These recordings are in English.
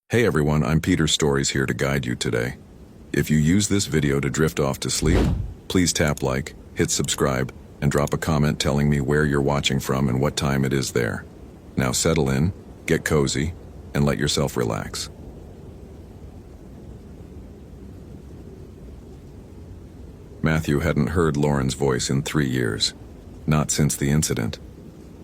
Hey everyone, I'm Peter Stories here to guide you today. If you use this video to drift off to sleep, please tap like, hit subscribe, and drop a comment telling me where you're watching from and what time it is there. Now settle in, get cozy, and let yourself relax. Matthew hadn't heard Lauren's voice in 3 years. Not since the incident.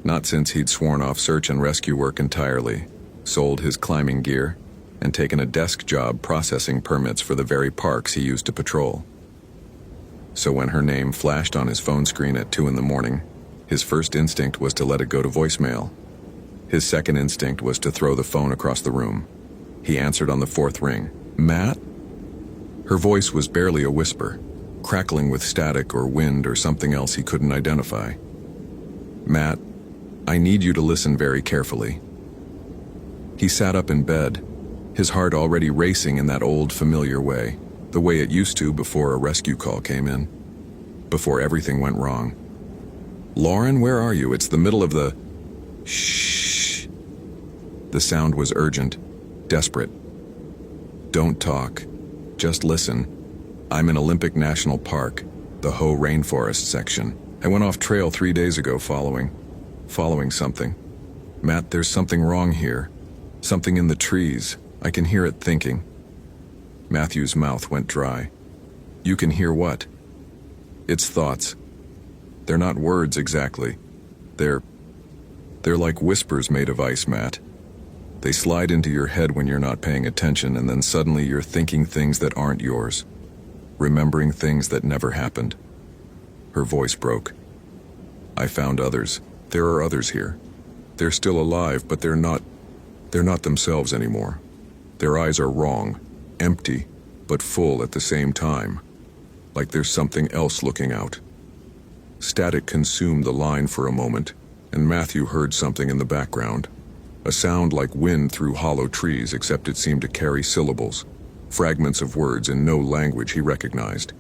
Not since he'd sworn off search and rescue work entirely, sold his climbing gear, and taken a desk job processing permits for the very parks he used to patrol. So when her name flashed on his phone screen at 2 a.m, his first instinct was to let it go to voicemail. His second instinct was to throw the phone across the room. He answered on the 4th ring. "Matt?" Her voice was barely a whisper, crackling with static or wind or something else he couldn't identify. "Matt, I need you to listen very carefully." He sat up in bed, his heart already racing in that old familiar way, the way it used to before a rescue call came in, before everything went wrong. "Lauren, where are you? It's the middle of the..." "Shh." The sound was urgent, desperate. "Don't talk. Just listen. I'm in Olympic National Park, the Hoh Rainforest section. I went off trail 3 days ago following something. Matt, there's something wrong here. Something in the trees. I can hear it thinking." Matthew's mouth went dry. "You can hear what?" "Its thoughts. They're not words exactly. They're like whispers made of ice, Matt. They slide into your head when you're not paying attention, and then suddenly you're thinking things that aren't yours. Remembering things that never happened." Her voice broke. "I found others. There are others here. They're still alive, but they're not themselves anymore. Their eyes are wrong, empty, but full at the same time. Like there's something else looking out." Static consumed the line for a moment, and Matthew heard something in the background. A sound like wind through hollow trees, except it seemed to carry syllables, fragments of words in no language he recognized.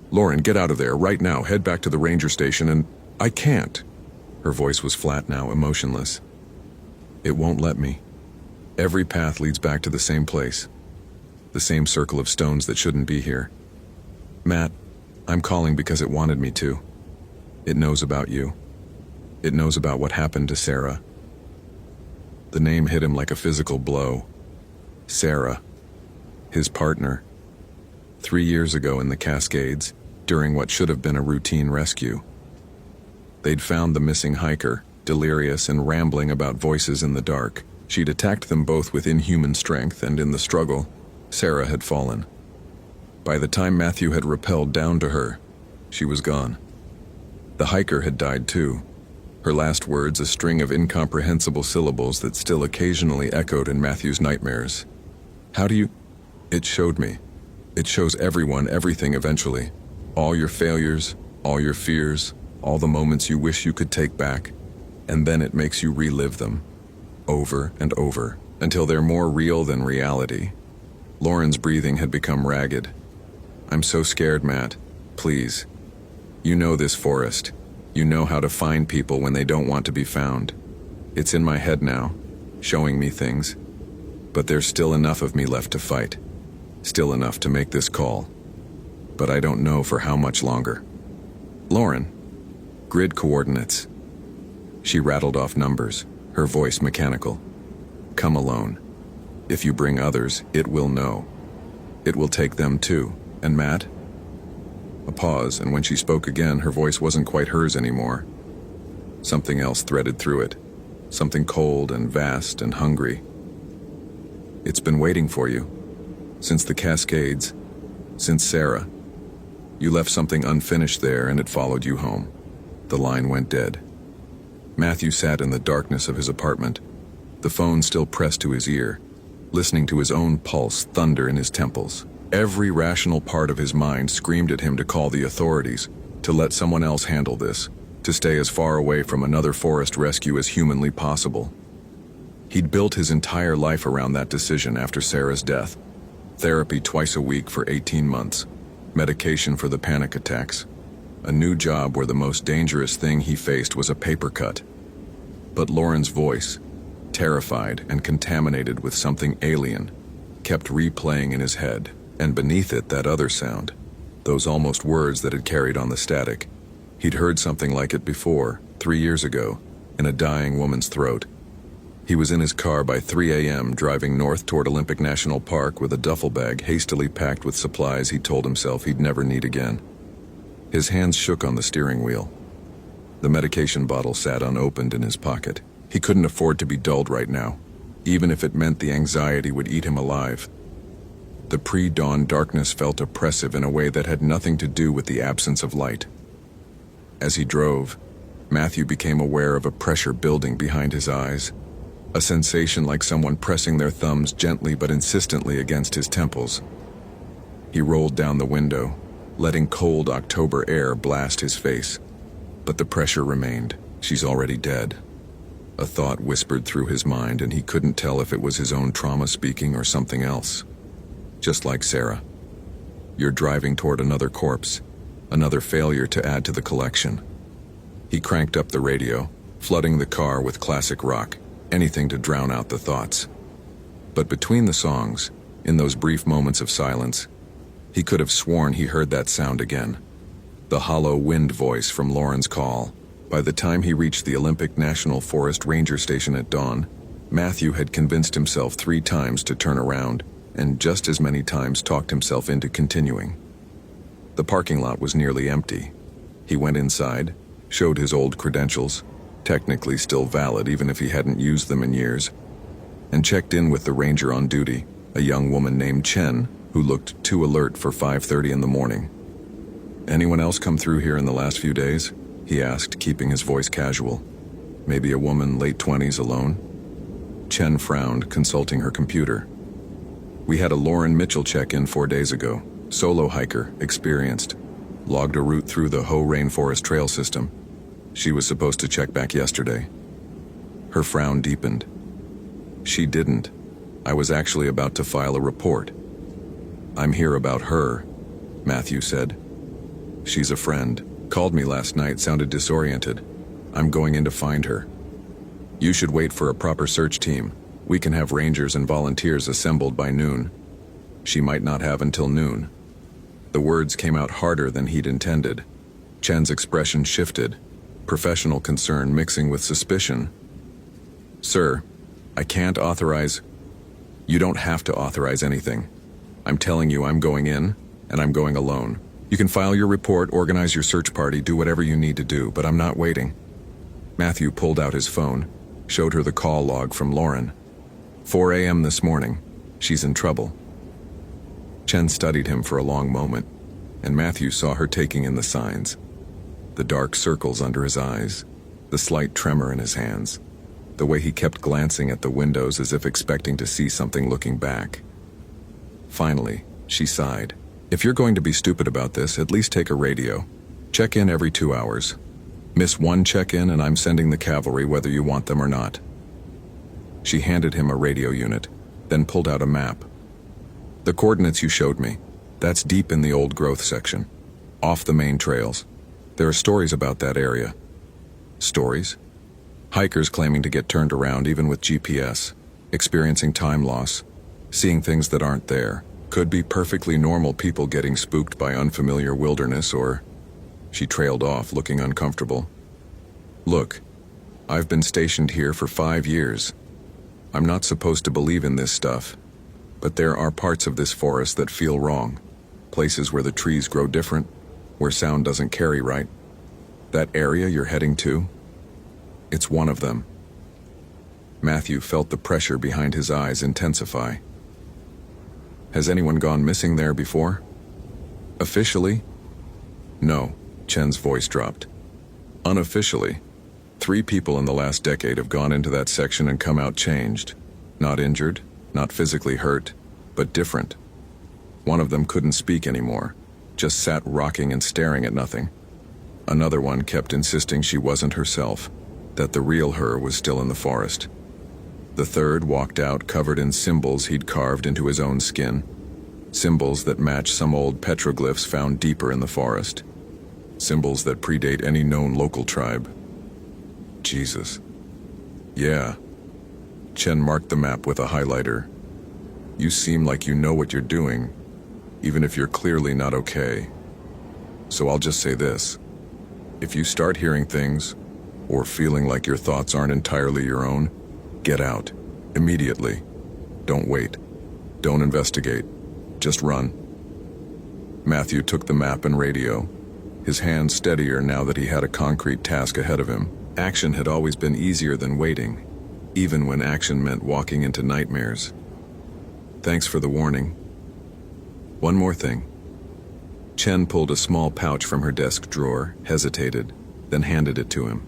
"Lauren, get out of there, right now. Head back to the ranger station and..." "I can't." Her voice was flat now, emotionless. "It won't let me. Every path leads back to the same place. The same circle of stones that shouldn't be here. Matt, I'm calling because it wanted me to. It knows about you. It knows about what happened to Sarah." The name hit him like a physical blow. Sarah. His partner. 3 years ago in the Cascades, during what should have been a routine rescue. They'd found the missing hiker, delirious and rambling about voices in the dark. She'd attacked them both with inhuman strength, and in the struggle, Sarah had fallen. By the time Matthew had rappelled down to her, she was gone. The hiker had died too. Her last words a string of incomprehensible syllables that still occasionally echoed in Matthew's nightmares. "How do you..." "It showed me. It shows everyone everything eventually. All your failures, all your fears, all the moments you wish you could take back, and then it makes you relive them. Over and over, until they're more real than reality." Lauren's breathing had become ragged. "I'm so scared, Matt. Please. You know this forest. You know how to find people when they don't want to be found. It's in my head now, showing me things. But there's still enough of me left to fight. Still enough to make this call. But I don't know for how much longer. Lauren, grid coordinates." She rattled off numbers, her voice mechanical. "Come alone. If you bring others, it will know. It will take them too. And Matt?" A pause, and when she spoke again, her voice wasn't quite hers anymore. Something else threaded through it. Something cold and vast and hungry. "It's been waiting for you. Since the Cascades. Since Sarah. You left something unfinished there, and it followed you home." The line went dead. Matthew sat in the darkness of his apartment, the phone still pressed to his ear, listening to his own pulse thunder in his temples. Every rational part of his mind screamed at him to call the authorities, to let someone else handle this, to stay as far away from another forest rescue as humanly possible. He'd built his entire life around that decision after Sarah's death. Therapy twice a week for 18 months, medication for the panic attacks, a new job where the most dangerous thing he faced was a paper cut. But Lauren's voice, terrified and contaminated with something alien, kept replaying in his head, and beneath it that other sound, those almost words that had carried on the static. He'd heard something like it before, 3 years ago, in a dying woman's throat. He was in his car by 3 a.m. driving north toward Olympic National Park with a duffel bag hastily packed with supplies he told himself he'd never need again. His hands shook on the steering wheel. The medication bottle sat unopened in his pocket. He couldn't afford to be dulled right now, even if it meant the anxiety would eat him alive. The pre-dawn darkness felt oppressive in a way that had nothing to do with the absence of light. As he drove, Matthew became aware of a pressure building behind his eyes, a sensation like someone pressing their thumbs gently but insistently against his temples. He rolled down the window, letting cold October air blast his face. But the pressure remained. She's already dead. A thought whispered through his mind, and he couldn't tell if it was his own trauma speaking or something else. Just like Sarah. You're driving toward another corpse, another failure to add to the collection. He cranked up the radio, flooding the car with classic rock, anything to drown out the thoughts. But between the songs, in those brief moments of silence, he could have sworn he heard that sound again. The hollow wind voice from Lauren's call. By the time he reached the Olympic National Forest Ranger Station at dawn, Matthew had convinced himself 3 times to turn around, and just as many times talked himself into continuing. The parking lot was nearly empty. He went inside, showed his old credentials, technically still valid even if he hadn't used them in years, and checked in with the ranger on duty, a young woman named Chen, who looked too alert for 5:30 in the morning. "Anyone else come through here in the last few days?" he asked, keeping his voice casual. "Maybe a woman late 20s alone?" Chen frowned, consulting her computer. "We had a Lauren Mitchell check-in 4 days ago. Solo hiker, experienced. Logged a route through the Ho Rainforest Trail system. She was supposed to check back yesterday." Her frown deepened. "She didn't. I was actually about to file a report." "I'm here about her," Matthew said. "She's a friend. Called me last night, sounded disoriented. I'm going in to find her. You should wait for a proper search team. We can have rangers and volunteers assembled by noon." She might not have until noon. The words came out harder than he'd intended. Chen's expression shifted, professional concern mixing with suspicion. "Sir, I can't authorize." "You don't have to authorize anything. I'm telling you I'm going in, and I'm going alone. You can file your report, organize your search party, do whatever you need to do, but I'm not waiting." Matthew pulled out his phone, showed her the call log from Lauren. 4 a.m. this morning. She's in trouble. Chen studied him for a long moment, and Matthew saw her taking in the signs. The dark circles under his eyes, the slight tremor in his hands, the way he kept glancing at the windows as if expecting to see something looking back. Finally, she sighed. "If you're going to be stupid about this, at least take a radio. Check in every 2 hours. Miss one check-in and I'm sending the cavalry whether you want them or not." She handed him a radio unit, then pulled out a map. "The coordinates you showed me, that's deep in the old growth section, off the main trails. There are stories about that area." "Stories?" "Hikers claiming to get turned around even with GPS, experiencing time loss, seeing things that aren't there. Could be perfectly normal people getting spooked by unfamiliar wilderness or..." She trailed off, looking uncomfortable. "Look, I've been stationed here for 5 years. I'm not supposed to believe in this stuff, but there are parts of this forest that feel wrong. Places where the trees grow different, where sound doesn't carry right. That area you're heading to? It's one of them." Matthew felt the pressure behind his eyes intensify. "Has anyone gone missing there before?" "Officially? No," Chen's voice dropped. "Unofficially, 3 people in the last decade have gone into that section and come out changed. Not injured, not physically hurt, but different. One of them couldn't speak anymore, just sat rocking and staring at nothing. Another one kept insisting she wasn't herself, that the real her was still in the forest. The third walked out covered in symbols he'd carved into his own skin, symbols that match some old petroglyphs found deeper in the forest, symbols that predate any known local tribe." "Jesus." "Yeah. Chen marked the map with a highlighter. You seem like you know what you're doing, even if you're clearly not okay. So I'll just say this. If you start hearing things, or feeling like your thoughts aren't entirely your own, get out. Immediately. Don't wait. Don't investigate. Just run. Matthew took the map and radio, his hands steadier now that he had a concrete task ahead of him. Action had always been easier than waiting, even when action meant walking into nightmares. Thanks for the warning. One more thing. Chen pulled a small pouch from her desk drawer, hesitated, then handed it to him.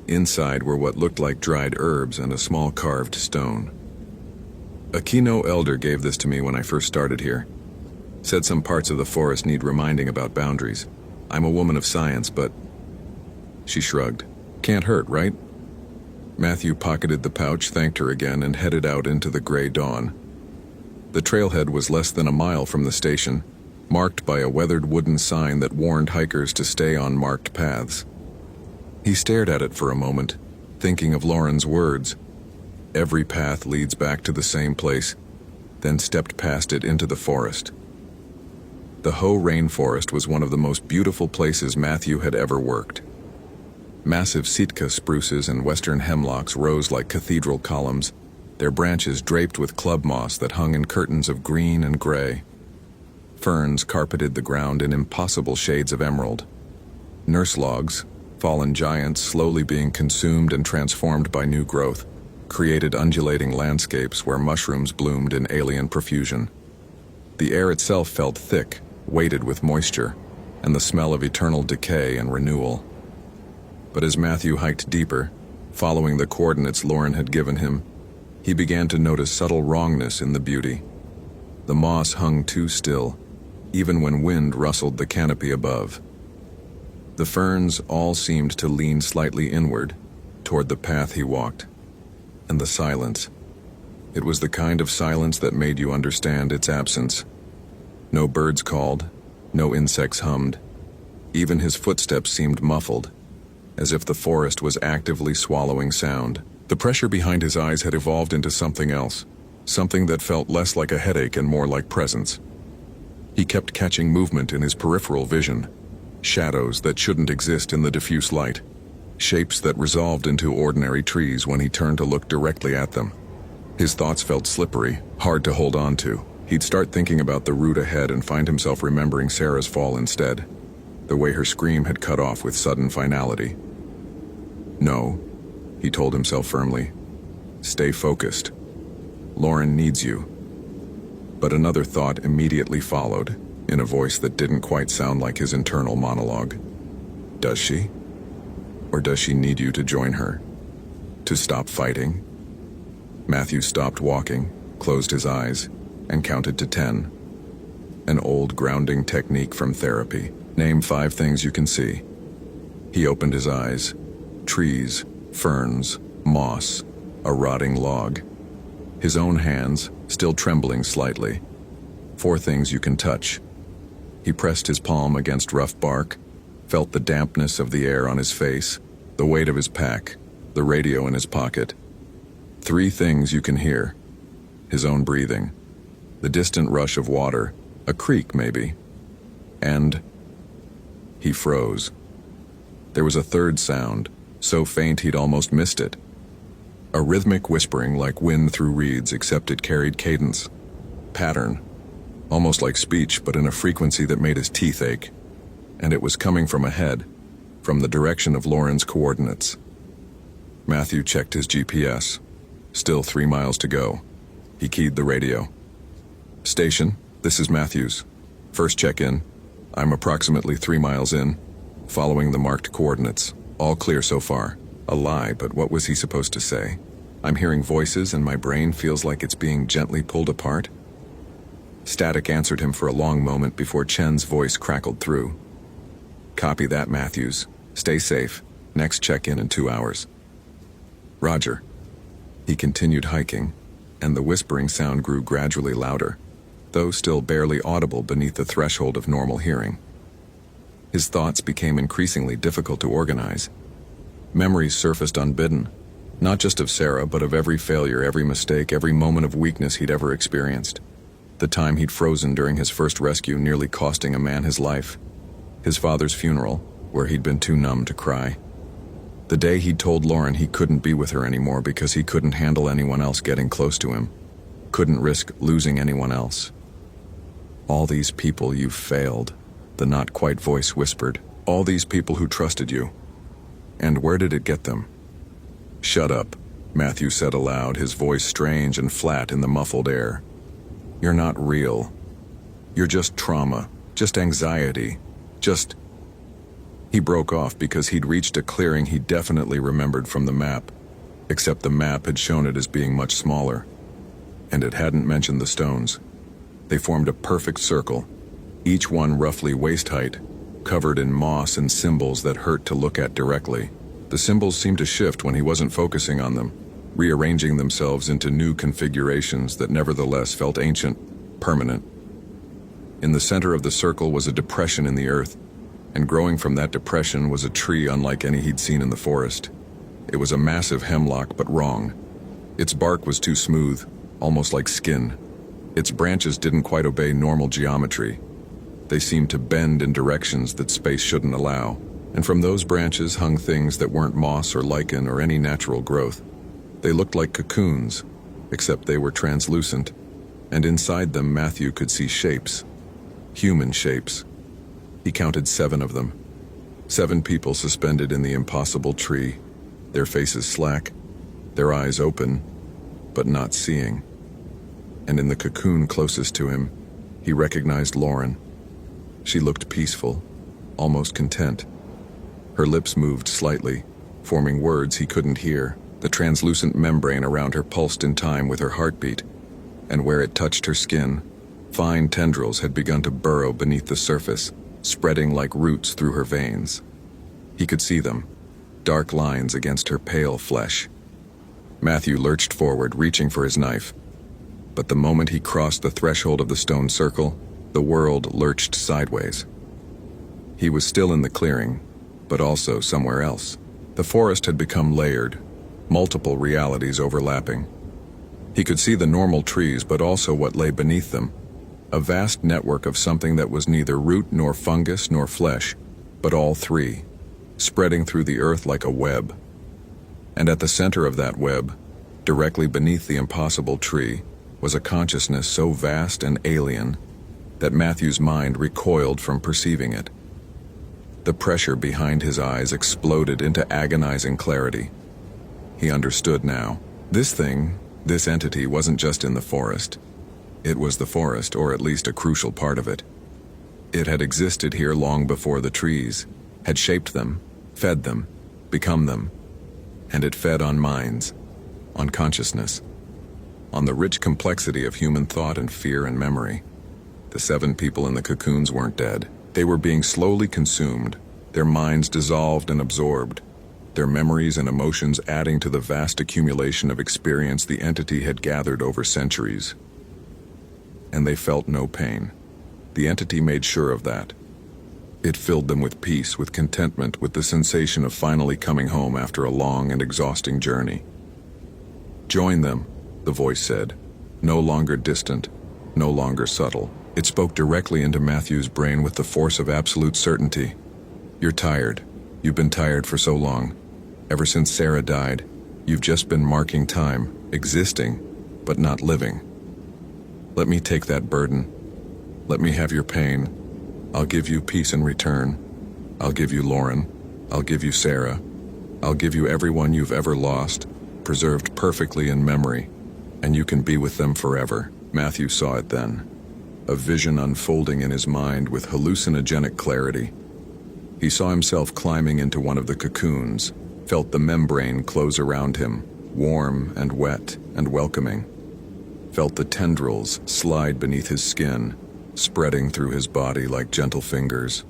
Inside were what looked like dried herbs and a small carved stone. A Kino elder gave this to me when I first started here. Said some parts of the forest need reminding about boundaries. I'm a woman of science, but... She shrugged. Can't hurt, right? Matthew pocketed the pouch, thanked her again, and headed out into the gray dawn. The trailhead was less than a mile from the station, marked by a weathered wooden sign that warned hikers to stay on marked paths. He stared at it for a moment, thinking of Lauren's words. Every path leads back to the same place, then stepped past it into the forest. The Ho rainforest was one of the most beautiful places Matthew had ever worked. Massive Sitka spruces and western hemlocks rose like cathedral columns, their branches draped with club moss that hung in curtains of green and gray. Ferns carpeted the ground in impossible shades of emerald. Nurse logs, fallen giants slowly being consumed and transformed by new growth, created undulating landscapes where mushrooms bloomed in alien profusion. The air itself felt thick, weighted with moisture, and the smell of eternal decay and renewal. But as Matthew hiked deeper, following the coordinates Lauren had given him, he began to notice subtle wrongness in the beauty. The moss hung too still, even when wind rustled the canopy above. The ferns all seemed to lean slightly inward, toward the path he walked. And the silence. It was the kind of silence that made you understand its absence. No birds called, no insects hummed. Even his footsteps seemed muffled, as if the forest was actively swallowing sound. The pressure behind his eyes had evolved into something else, something that felt less like a headache and more like presence. He kept catching movement in his peripheral vision, shadows that shouldn't exist in the diffuse light, shapes that resolved into ordinary trees when he turned to look directly at them. His thoughts felt slippery, hard to hold on to. He'd start thinking about the route ahead and find himself remembering Sarah's fall instead, the way her scream had cut off with sudden finality. No, he told himself firmly. Stay focused. Lauren needs you. But another thought immediately followed, in a voice that didn't quite sound like his internal monologue. Does she? Or does she need you to join her? To stop fighting? Matthew stopped walking, closed his eyes, and counted to 10. An old grounding technique from therapy. Name 5 things you can see. He opened his eyes. Trees, ferns, moss, a rotting log. His own hands, still trembling slightly. 4 things you can touch. He pressed his palm against rough bark, felt the dampness of the air on his face, the weight of his pack, the radio in his pocket. 3 things you can hear. His own breathing, the distant rush of water, a creek maybe. And he froze. There was a third sound, so faint he'd almost missed it. A rhythmic whispering like wind through reeds, except it carried cadence, pattern, almost like speech, but in a frequency that made his teeth ache. And it was coming from ahead, from the direction of Lauren's coordinates. Matthew checked his GPS. Still 3 miles to go. He keyed the radio. Station, this is Matthews. First check-in. I'm approximately 3 miles in, following the marked coordinates. All clear so far. A lie, but what was he supposed to say? I'm hearing voices and my brain feels like it's being gently pulled apart. Static answered him for a long moment before Chen's voice crackled through. Copy that, Matthews. Stay safe. Next check-in in 2 hours. Roger. He continued hiking, and the whispering sound grew gradually louder, though still barely audible beneath the threshold of normal hearing. His thoughts became increasingly difficult to organize. Memories surfaced unbidden, Not just of Sarah, but of every failure, every mistake, every moment of weakness he'd ever experienced. The time he'd frozen during his first rescue, nearly costing a man his life. His father's funeral, where he'd been too numb to cry. The day he'd told Lauren he couldn't be with her anymore because he couldn't handle anyone else getting close to him. Couldn't risk losing anyone else. All these people you've failed, the not-quite voice whispered. All these people who trusted you. And where did it get them? Shut up, Matthew said aloud, his voice strange and flat in the muffled air. You're not real. You're just trauma, just anxiety, just... He broke off because he'd reached a clearing he definitely remembered from the map, except the map had shown it as being much smaller. And it hadn't mentioned the stones. They formed a perfect circle, each one roughly waist height, covered in moss and symbols that hurt to look at directly. The symbols seemed to shift when he wasn't focusing on them, rearranging themselves into new configurations that nevertheless felt ancient, permanent. In the center of the circle was a depression in the earth, and growing from that depression was a tree unlike any he'd seen in the forest. It was a massive hemlock, but wrong. Its bark was too smooth, almost like skin. Its branches didn't quite obey normal geometry. They seemed to bend in directions that space shouldn't allow, and from those branches hung things that weren't moss or lichen or any natural growth. They looked like cocoons, except they were translucent, and inside them Matthew could see shapes. Human shapes. He counted 7 of them. 7 people suspended in the impossible tree, their faces slack, their eyes open, but not seeing. And in the cocoon closest to him, he recognized Lauren. She looked peaceful, almost content. Her lips moved slightly, forming words he couldn't hear. The translucent membrane around her pulsed in time with her heartbeat, and where it touched her skin, fine tendrils had begun to burrow beneath the surface, spreading like roots through her veins. He could see them, dark lines against her pale flesh. Matthew lurched forward, reaching for his knife. But the moment he crossed the threshold of the stone circle, the world lurched sideways. He was still in the clearing, but also somewhere else. The forest had become layered, multiple realities overlapping. He could see the normal trees, but also what lay beneath them. A vast network of something that was neither root nor fungus nor flesh, but all three, spreading through the earth like a web. And at the center of that web, directly beneath the impossible tree, was a consciousness so vast and alien that Matthew's mind recoiled from perceiving it. The pressure behind his eyes exploded into agonizing clarity. He understood now. This thing, this entity, wasn't just in the forest. It was the forest, or at least a crucial part of it. It had existed here long before the trees, had shaped them, fed them, become them. And it fed on minds, on consciousness, on the rich complexity of human thought and fear and memory. The 7 people in the cocoons weren't dead. They were being slowly consumed, their minds dissolved and absorbed, their memories and emotions adding to the vast accumulation of experience the entity had gathered over centuries. And they felt no pain. The entity made sure of that. It filled them with peace, with contentment, with the sensation of finally coming home after a long and exhausting journey. Join them, the voice said, no longer distant, no longer subtle. It spoke directly into Matthew's brain with the force of absolute certainty. You're tired. You've been tired for so long. Ever since Sarah died, you've just been marking time, existing, but not living. Let me take that burden. Let me have your pain. I'll give you peace in return. I'll give you Lauren. I'll give you Sarah. I'll give you everyone you've ever lost, preserved perfectly in memory, and you can be with them forever. Matthew saw it then, a vision unfolding in his mind with hallucinogenic clarity. He saw himself climbing into one of the cocoons, felt the membrane close around him, warm and wet and welcoming. Felt the tendrils slide beneath his skin, spreading through his body like gentle fingers.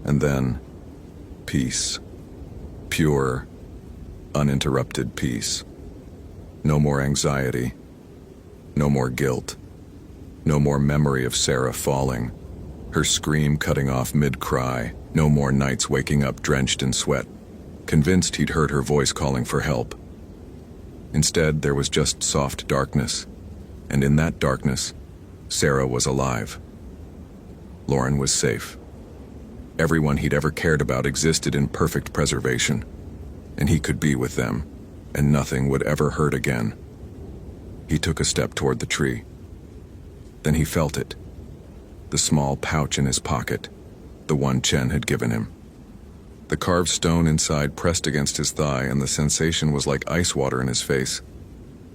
And then, peace. Pure, uninterrupted peace. No more anxiety. No more guilt. No more memory of Sarah falling, her scream cutting off mid-cry. No more nights waking up drenched in sweat, convinced he'd heard her voice calling for help. Instead, there was just soft darkness. And in that darkness, Sarah was alive. Lauren was safe. Everyone he'd ever cared about existed in perfect preservation, and he could be with them, and nothing would ever hurt again. He took a step toward the tree. Then he felt it. The small pouch in his pocket, the one Chen had given him. The carved stone inside pressed against his thigh, and the sensation was like ice water in his face.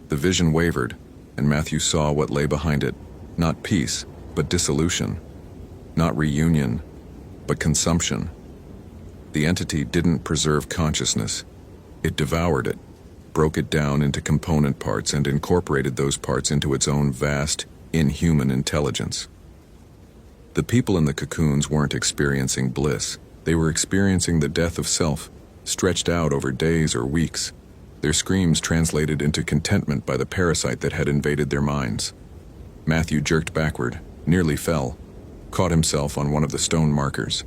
The vision wavered, and Matthew saw what lay behind it. Not peace, but dissolution. Not reunion, but consumption. The entity didn't preserve consciousness. It devoured it, broke it down into component parts, and incorporated those parts into its own vast, inhuman intelligence. The people in the cocoons weren't experiencing bliss. They were experiencing the death of self, stretched out over days or weeks. Their screams translated into contentment by the parasite that had invaded their minds. Matthew jerked backward, nearly fell, caught himself on one of the stone markers.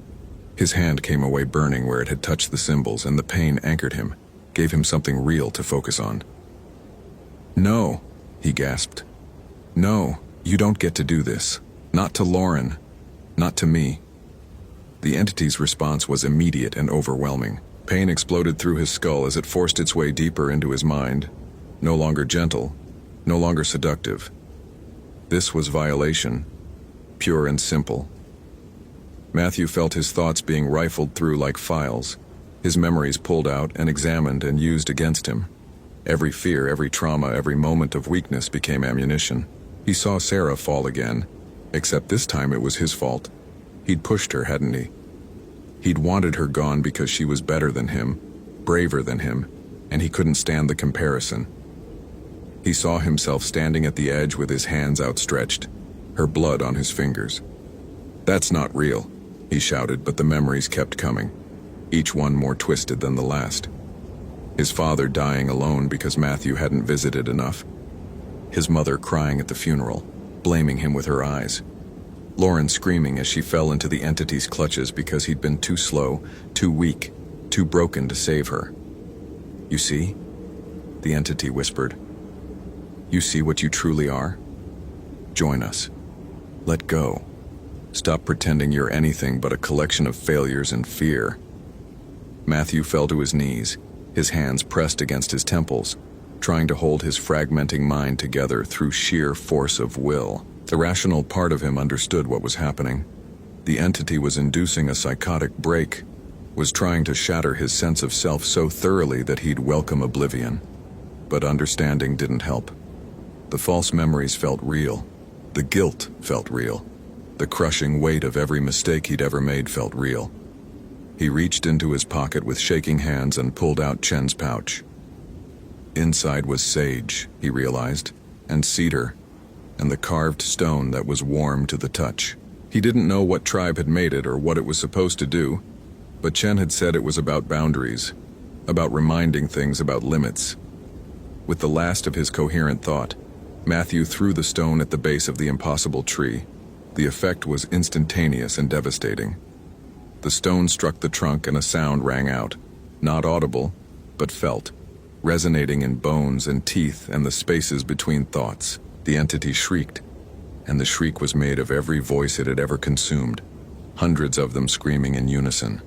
His hand came away burning where it had touched the symbols, and the pain anchored him, gave him something real to focus on. "No," he gasped. "No, you don't get to do this. Not to Lauren. Not to me." The entity's response was immediate and overwhelming. Pain exploded through his skull as it forced its way deeper into his mind. No longer gentle, no longer seductive. This was violation, pure and simple. Matthew felt his thoughts being rifled through like files, his memories pulled out and examined and used against him. Every fear, every trauma, every moment of weakness became ammunition. He saw Sarah fall again, except this time it was his fault. He'd pushed her, hadn't he? He'd wanted her gone because she was better than him, braver than him, and he couldn't stand the comparison. He saw himself standing at the edge with his hands outstretched, her blood on his fingers. "That's not real," he shouted, but the memories kept coming, each one more twisted than the last. His father dying alone because Matthew hadn't visited enough. His mother crying at the funeral, blaming him with her eyes. Lauren screaming as she fell into the entity's clutches because he'd been too slow, too weak, too broken to save her. "You see?" the entity whispered. "You see what you truly are? Join us. Let go. Stop pretending you're anything but a collection of failures and fear." Matthew fell to his knees, his hands pressed against his temples, trying to hold his fragmenting mind together through sheer force of will. The rational part of him understood what was happening. The entity was inducing a psychotic break, was trying to shatter his sense of self so thoroughly that he'd welcome oblivion. But understanding didn't help. The false memories felt real. The guilt felt real. The crushing weight of every mistake he'd ever made felt real. He reached into his pocket with shaking hands and pulled out Chen's pouch. Inside was sage, he realized, and cedar, and the carved stone that was warm to the touch. He didn't know what tribe had made it or what it was supposed to do, but Chen had said it was about boundaries, about reminding things about limits. With the last of his coherent thought, Matthew threw the stone at the base of the impossible tree. The effect was instantaneous and devastating. The stone struck the trunk and a sound rang out, not audible, but felt, resonating in bones and teeth and the spaces between thoughts. The entity shrieked, and the shriek was made of every voice it had ever consumed, hundreds of them screaming in unison.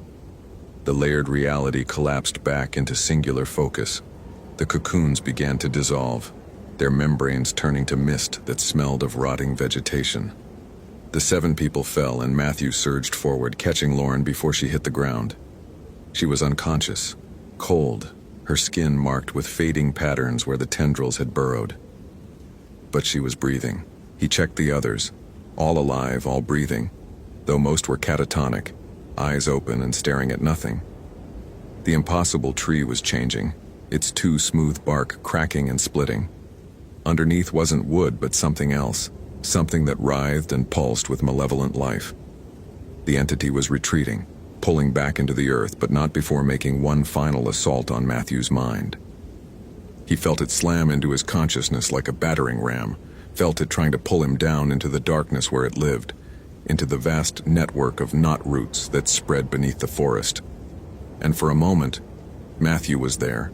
The layered reality collapsed back into singular focus. The cocoons began to dissolve, their membranes turning to mist that smelled of rotting vegetation. The 7 people fell, and Matthew surged forward, catching Lauren before she hit the ground. She was unconscious, cold, her skin marked with fading patterns where the tendrils had burrowed. But she was breathing. He checked the others, all alive, all breathing, though most were catatonic, eyes open and staring at nothing. The impossible tree was changing, its too smooth bark cracking and splitting. Underneath wasn't wood, but something else, something that writhed and pulsed with malevolent life. The entity was retreating, pulling back into the earth, but not before making one final assault on Matthew's mind. He felt it slam into his consciousness like a battering ram, felt it trying to pull him down into the darkness where it lived, into the vast network of knot roots that spread beneath the forest. And for a moment, Matthew was there,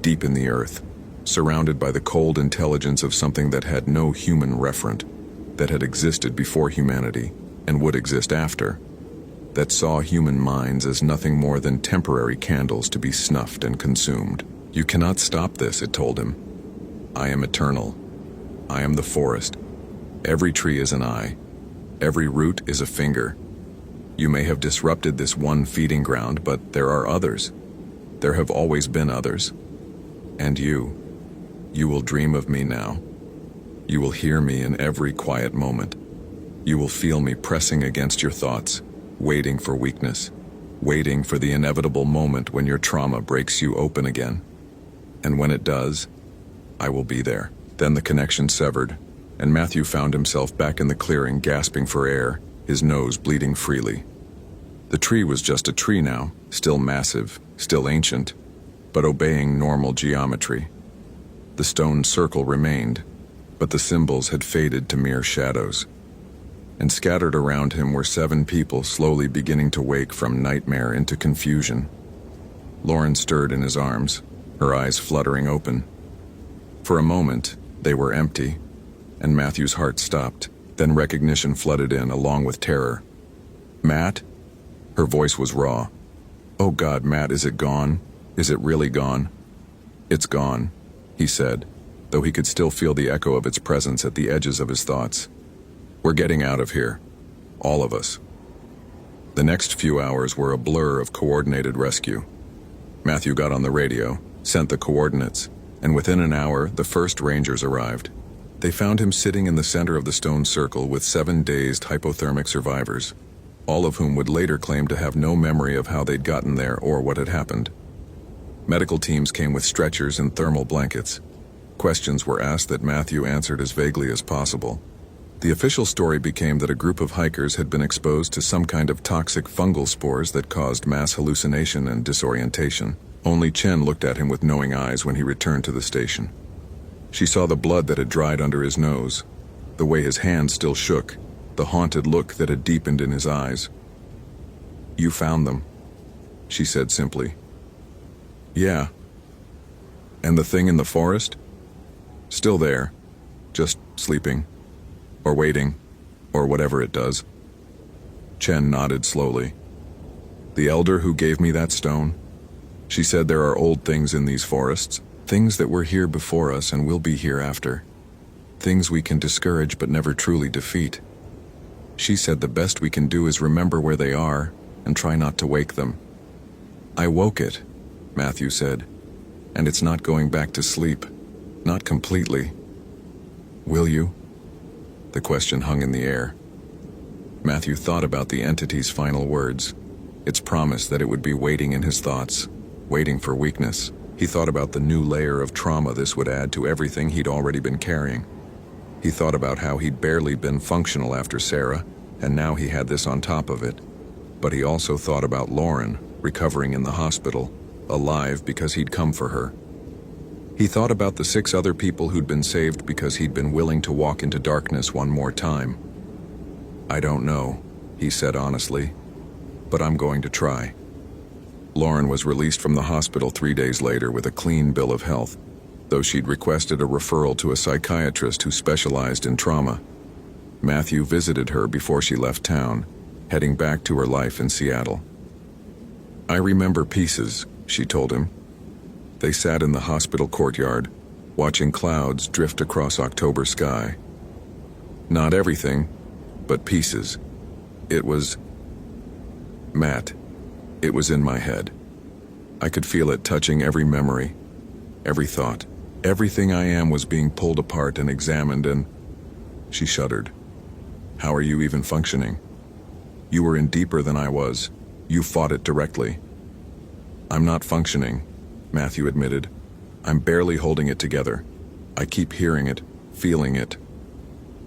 deep in the earth, surrounded by the cold intelligence of something that had no human referent, that had existed before humanity and would exist after, that saw human minds as nothing more than temporary candles to be snuffed and consumed. You cannot stop this, it told him. I am eternal. I am the forest. Every tree is an eye. Every root is a finger. You may have disrupted this one feeding ground, but there are others. There have always been others. And you will dream of me now. You will hear me in every quiet moment. You will feel me pressing against your thoughts, waiting for weakness, waiting for the inevitable moment when your trauma breaks you open again. And when it does, I will be there. Then the connection severed, and Matthew found himself back in the clearing, gasping for air, his nose bleeding freely. The tree was just a tree now, still massive, still ancient, but obeying normal geometry. The stone circle remained, but the symbols had faded to mere shadows. And scattered around him were 7 people slowly beginning to wake from nightmare into confusion. Lauren stirred in his arms, her eyes fluttering open. For a moment, they were empty, and Matthew's heart stopped. Then recognition flooded in, along with terror. Matt? Her voice was raw. Oh God, Matt, is it gone? Is it really gone? It's gone, he said, though he could still feel the echo of its presence at the edges of his thoughts. We're getting out of here. All of us. The next few hours were a blur of coordinated rescue. Matthew got on the radio, sent the coordinates, and within an hour, the first Rangers arrived. They found him sitting in the center of the stone circle with 7 dazed hypothermic survivors, all of whom would later claim to have no memory of how they'd gotten there or what had happened. Medical teams came with stretchers and thermal blankets. Questions were asked that Matthew answered as vaguely as possible. The official story became that a group of hikers had been exposed to some kind of toxic fungal spores that caused mass hallucination and disorientation. Only Chen looked at him with knowing eyes when he returned to the station. She saw the blood that had dried under his nose, the way his hand still shook, the haunted look that had deepened in his eyes. You found them, she said simply. Yeah. And the thing in the forest? Still there, just sleeping, or waiting, or whatever it does. Chen nodded slowly. The elder who gave me that stone? She said there are old things in these forests, things that were here before us and will be here after. Things we can discourage but never truly defeat. She said the best we can do is remember where they are and try not to wake them. I woke it, Matthew said, and it's not going back to sleep. Not completely. Will you? The question hung in the air. Matthew thought about the entity's final words, its promise that it would be waiting in his thoughts, waiting for weakness. He thought about the new layer of trauma this would add to everything he'd already been carrying. He thought about how he'd barely been functional after Sarah, and now he had this on top of it. But he also thought about Lauren, recovering in the hospital, alive because he'd come for her. He thought about the 6 other people who'd been saved because he'd been willing to walk into darkness one more time. I don't know, he said honestly, but I'm going to try. Lauren was released from the hospital 3 days later with a clean bill of health, though she'd requested a referral to a psychiatrist who specialized in trauma. Matthew visited her before she left town, heading back to her life in Seattle. I remember pieces, she told him. They sat in the hospital courtyard, watching clouds drift across October sky. Not everything, but pieces. It was... Matt, it was in my head. I could feel it touching every memory, every thought. Everything I am was being pulled apart and examined, and... She shuddered. How are you even functioning? You were in deeper than I was. You fought it directly. I'm not functioning, Matthew admitted. I'm barely holding it together. I keep hearing it, feeling it.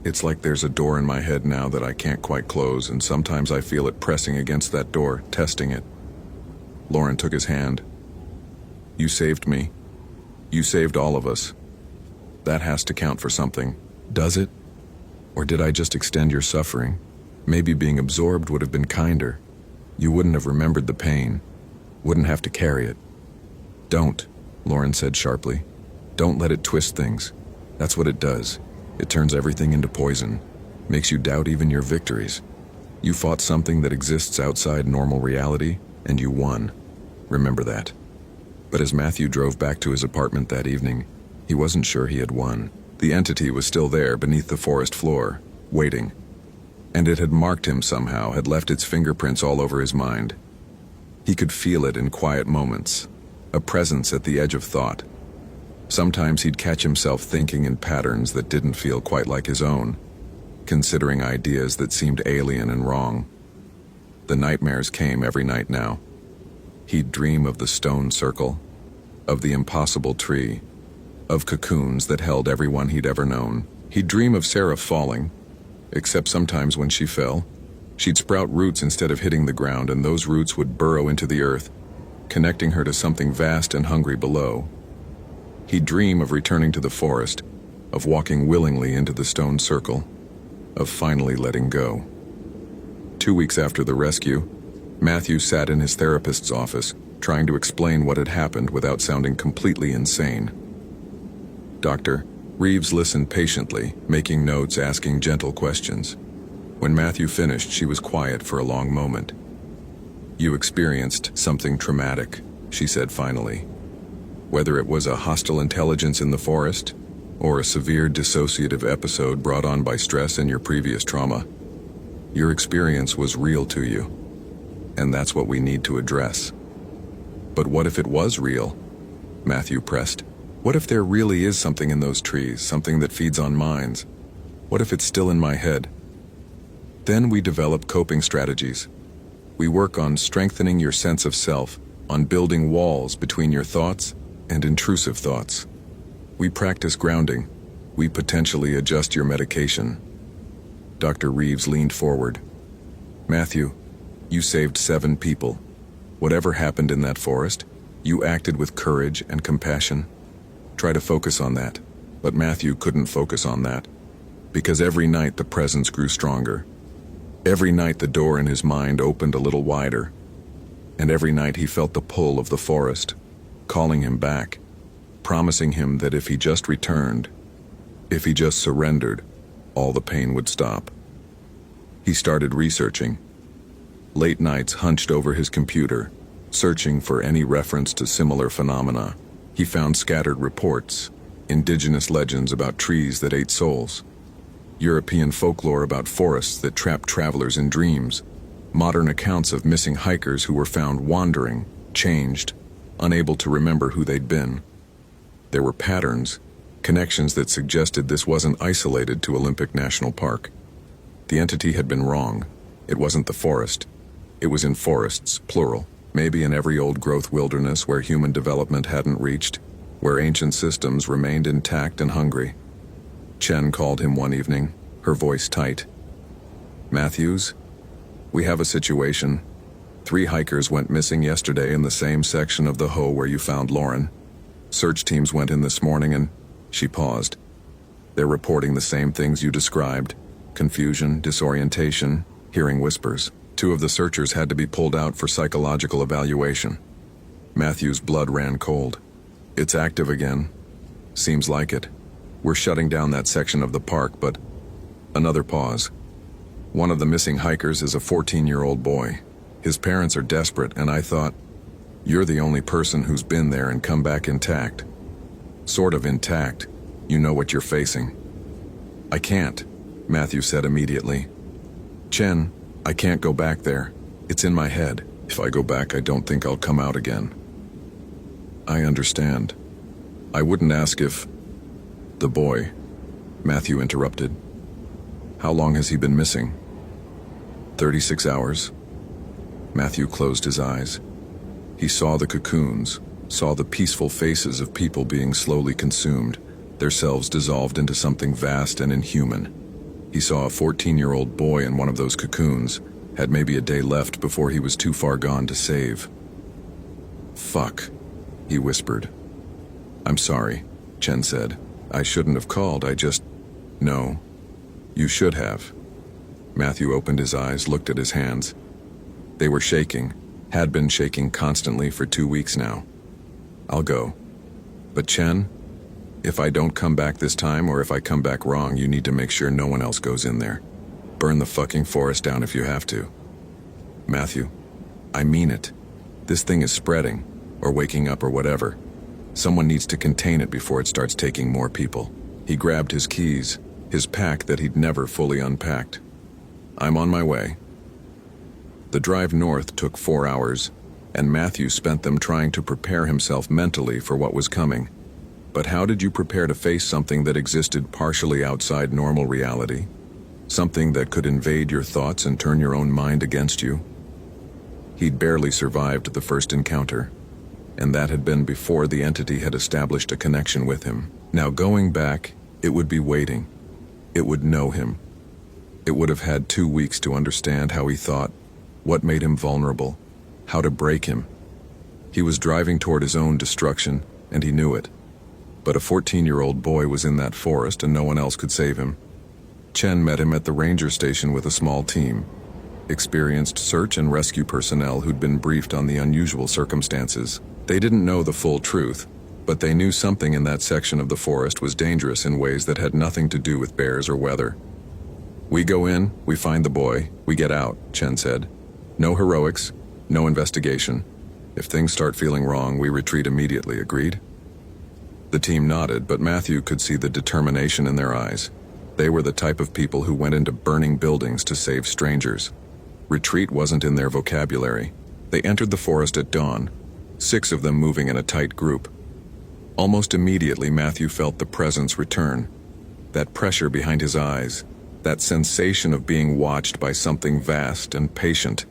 It's like there's a door in my head now that I can't quite close, and sometimes I feel it pressing against that door, testing it. Lauren took his hand. You saved me. You saved all of us. That has to count for something. Does it? Or did I just extend your suffering? Maybe being absorbed would have been kinder. You wouldn't have remembered the pain. Wouldn't have to carry it. Don't, Lauren said sharply. Don't let it twist things. That's what it does. It turns everything into poison, makes you doubt even your victories. You fought something that exists outside normal reality, and you won. Remember that. But as Matthew drove back to his apartment that evening, he wasn't sure he had won. The entity was still there beneath the forest floor, waiting. And it had marked him somehow, had left its fingerprints all over his mind. He could feel it in quiet moments, a presence at the edge of thought. Sometimes he'd catch himself thinking in patterns that didn't feel quite like his own, considering ideas that seemed alien and wrong. The nightmares came every night now. He'd dream of the stone circle, of the impossible tree, of cocoons that held everyone he'd ever known. He'd dream of Sarah falling, except sometimes when she fell, she'd sprout roots instead of hitting the ground, and those roots would burrow into the earth, connecting her to something vast and hungry below. He'd dream of returning to the forest, of walking willingly into the stone circle, of finally letting go. 2 weeks after the rescue, Matthew sat in his therapist's office, trying to explain what had happened without sounding completely insane. Dr. Reeves listened patiently, making notes, asking gentle questions. When Matthew finished, she was quiet for a long moment. "You experienced something traumatic," she said finally. "Whether it was a hostile intelligence in the forest, or a severe dissociative episode brought on by stress and your previous trauma, your experience was real to you, and that's what we need to address." "But what if it was real?" Matthew pressed. "What if there really is something in those trees, something that feeds on minds? What if it's still in my head?" "Then we develop coping strategies. We work on strengthening your sense of self, on building walls between your thoughts and intrusive thoughts. We practice grounding. We potentially adjust your medication." Dr. Reeves leaned forward. "Matthew, you saved 7 people. Whatever happened in that forest, you acted with courage and compassion. Try to focus on that." But Matthew couldn't focus on that, because every night the presence grew stronger. Every night the door in his mind opened a little wider, and every night he felt the pull of the forest, calling him back, promising him that if he just returned, if he just surrendered, all the pain would stop. He started researching. Late nights hunched over his computer, searching for any reference to similar phenomena. He found scattered reports, indigenous legends about trees that ate souls, European folklore about forests that trapped travelers in dreams, modern accounts of missing hikers who were found wandering, changed, unable to remember who they'd been. There were patterns, connections that suggested this wasn't isolated to Olympic National Park. The entity had been wrong. It wasn't the forest. It was in forests, plural, maybe in every old-growth wilderness where human development hadn't reached, where ancient systems remained intact and hungry. Chen called him one evening, her voice tight. "Matthews, we have a situation. 3 hikers went missing yesterday in the same section of the Ho where you found Lauren. Search teams went in this morning and..." She paused. "They're reporting the same things you described. Confusion, disorientation, hearing whispers. 2 of the searchers had to be pulled out for psychological evaluation." Matthew's blood ran cold. "It's active again. Seems like it. We're shutting down that section of the park, but..." Another pause. "One of the missing hikers is a 14-year-old boy. His parents are desperate, and I thought, you're the only person who's been there and come back intact. Sort of intact. You know what you're facing." "I can't," Matthew said immediately. "Chen, I can't go back there. It's in my head. If I go back, I don't think I'll come out again." "I understand. I wouldn't ask if..." "The boy," Matthew interrupted. "How long has he been missing?" 36 hours. Matthew closed his eyes. He saw the cocoons, saw the peaceful faces of people being slowly consumed, their selves dissolved into something vast and inhuman. He saw a 14-year-old boy in one of those cocoons, had maybe a day left before he was too far gone to save. "Fuck," he whispered. "I'm sorry," Chen said. "I shouldn't have called, I just..." "No, you should have." Matthew opened his eyes, looked at his hands. They were shaking, had been shaking constantly for 2 weeks now. "I'll go. But Chen, If I don't come back this time, or if I come back wrong, you need to make sure no one else goes in there. Burn the fucking forest down if you have to. Matthew, I mean it. This thing is spreading, or waking up or whatever. Someone needs to contain it before it starts taking more people. He grabbed his keys, his pack that he'd never fully unpacked. I'm on my way. The drive north took 4 hours, and Matthew spent them trying to prepare himself mentally for what was coming. But how did you prepare to face something that existed partially outside normal reality? Something that could invade your thoughts and turn your own mind against you? He'd barely survived the first encounter, and that had been before the entity had established a connection with him. Now going back, it would be waiting. It would know him. It would have had 2 weeks to understand how he thought, what made him vulnerable, how to break him. He was driving toward his own destruction, and he knew it. But a 14-year-old boy was in that forest and no one else could save him. Chen met him at the ranger station with a small team. Experienced search and rescue personnel who'd been briefed on the unusual circumstances. They didn't know the full truth, but they knew something in that section of the forest was dangerous in ways that had nothing to do with bears or weather. We go in, we find the boy, we get out, Chen said. No heroics, no investigation. If things start feeling wrong, we retreat immediately, agreed? The team nodded, but Matthew could see the determination in their eyes. They were the type of people who went into burning buildings to save strangers. Retreat wasn't in their vocabulary. They entered the forest at dawn, 6 of them moving in a tight group. Almost immediately, Matthew felt the presence return. That pressure behind his eyes, that sensation of being watched by something vast and patient.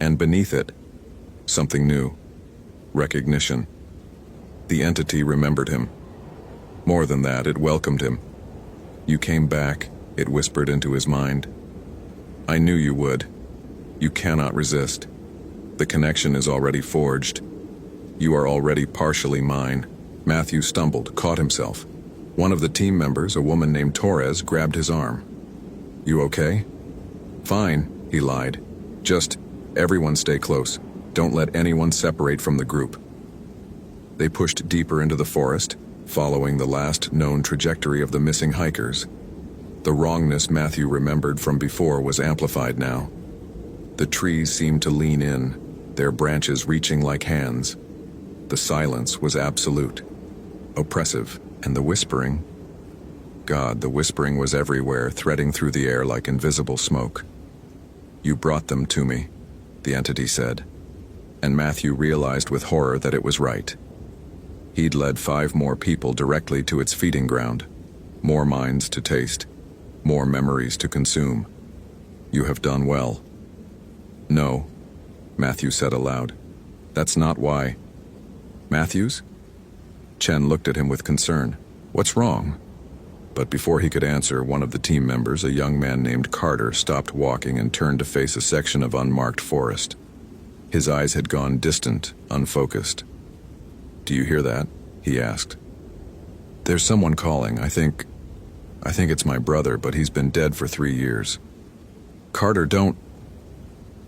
And beneath it, something new. Recognition. The entity remembered him. More than that, it welcomed him. You came back, it whispered into his mind. I knew you would. You cannot resist. The connection is already forged. You are already partially mine. Matthew stumbled, caught himself. One of the team members, a woman named Torres, grabbed his arm. You okay? Fine, he lied. Just, everyone stay close. Don't let anyone separate from the group. They pushed deeper into the forest, following the last known trajectory of the missing hikers. The wrongness Matthew remembered from before was amplified now. The trees seemed to lean in, their branches reaching like hands. The silence was absolute, oppressive, and the whispering. God, the whispering was everywhere, threading through the air like invisible smoke. You brought them to me, the entity said, and Matthew realized with horror that it was right. He'd led 5 more people directly to its feeding ground, more minds to taste, more memories to consume. You have done well. No, Matthew said aloud. That's not why. Matthews? Chen looked at him with concern. What's wrong? But before he could answer, one of the team members, a young man named Carter, stopped walking and turned to face a section of unmarked forest. His eyes had gone distant, unfocused. Do you hear that? He asked. There's someone calling. I think it's my brother, but he's been dead for 3 years. Carter, don't...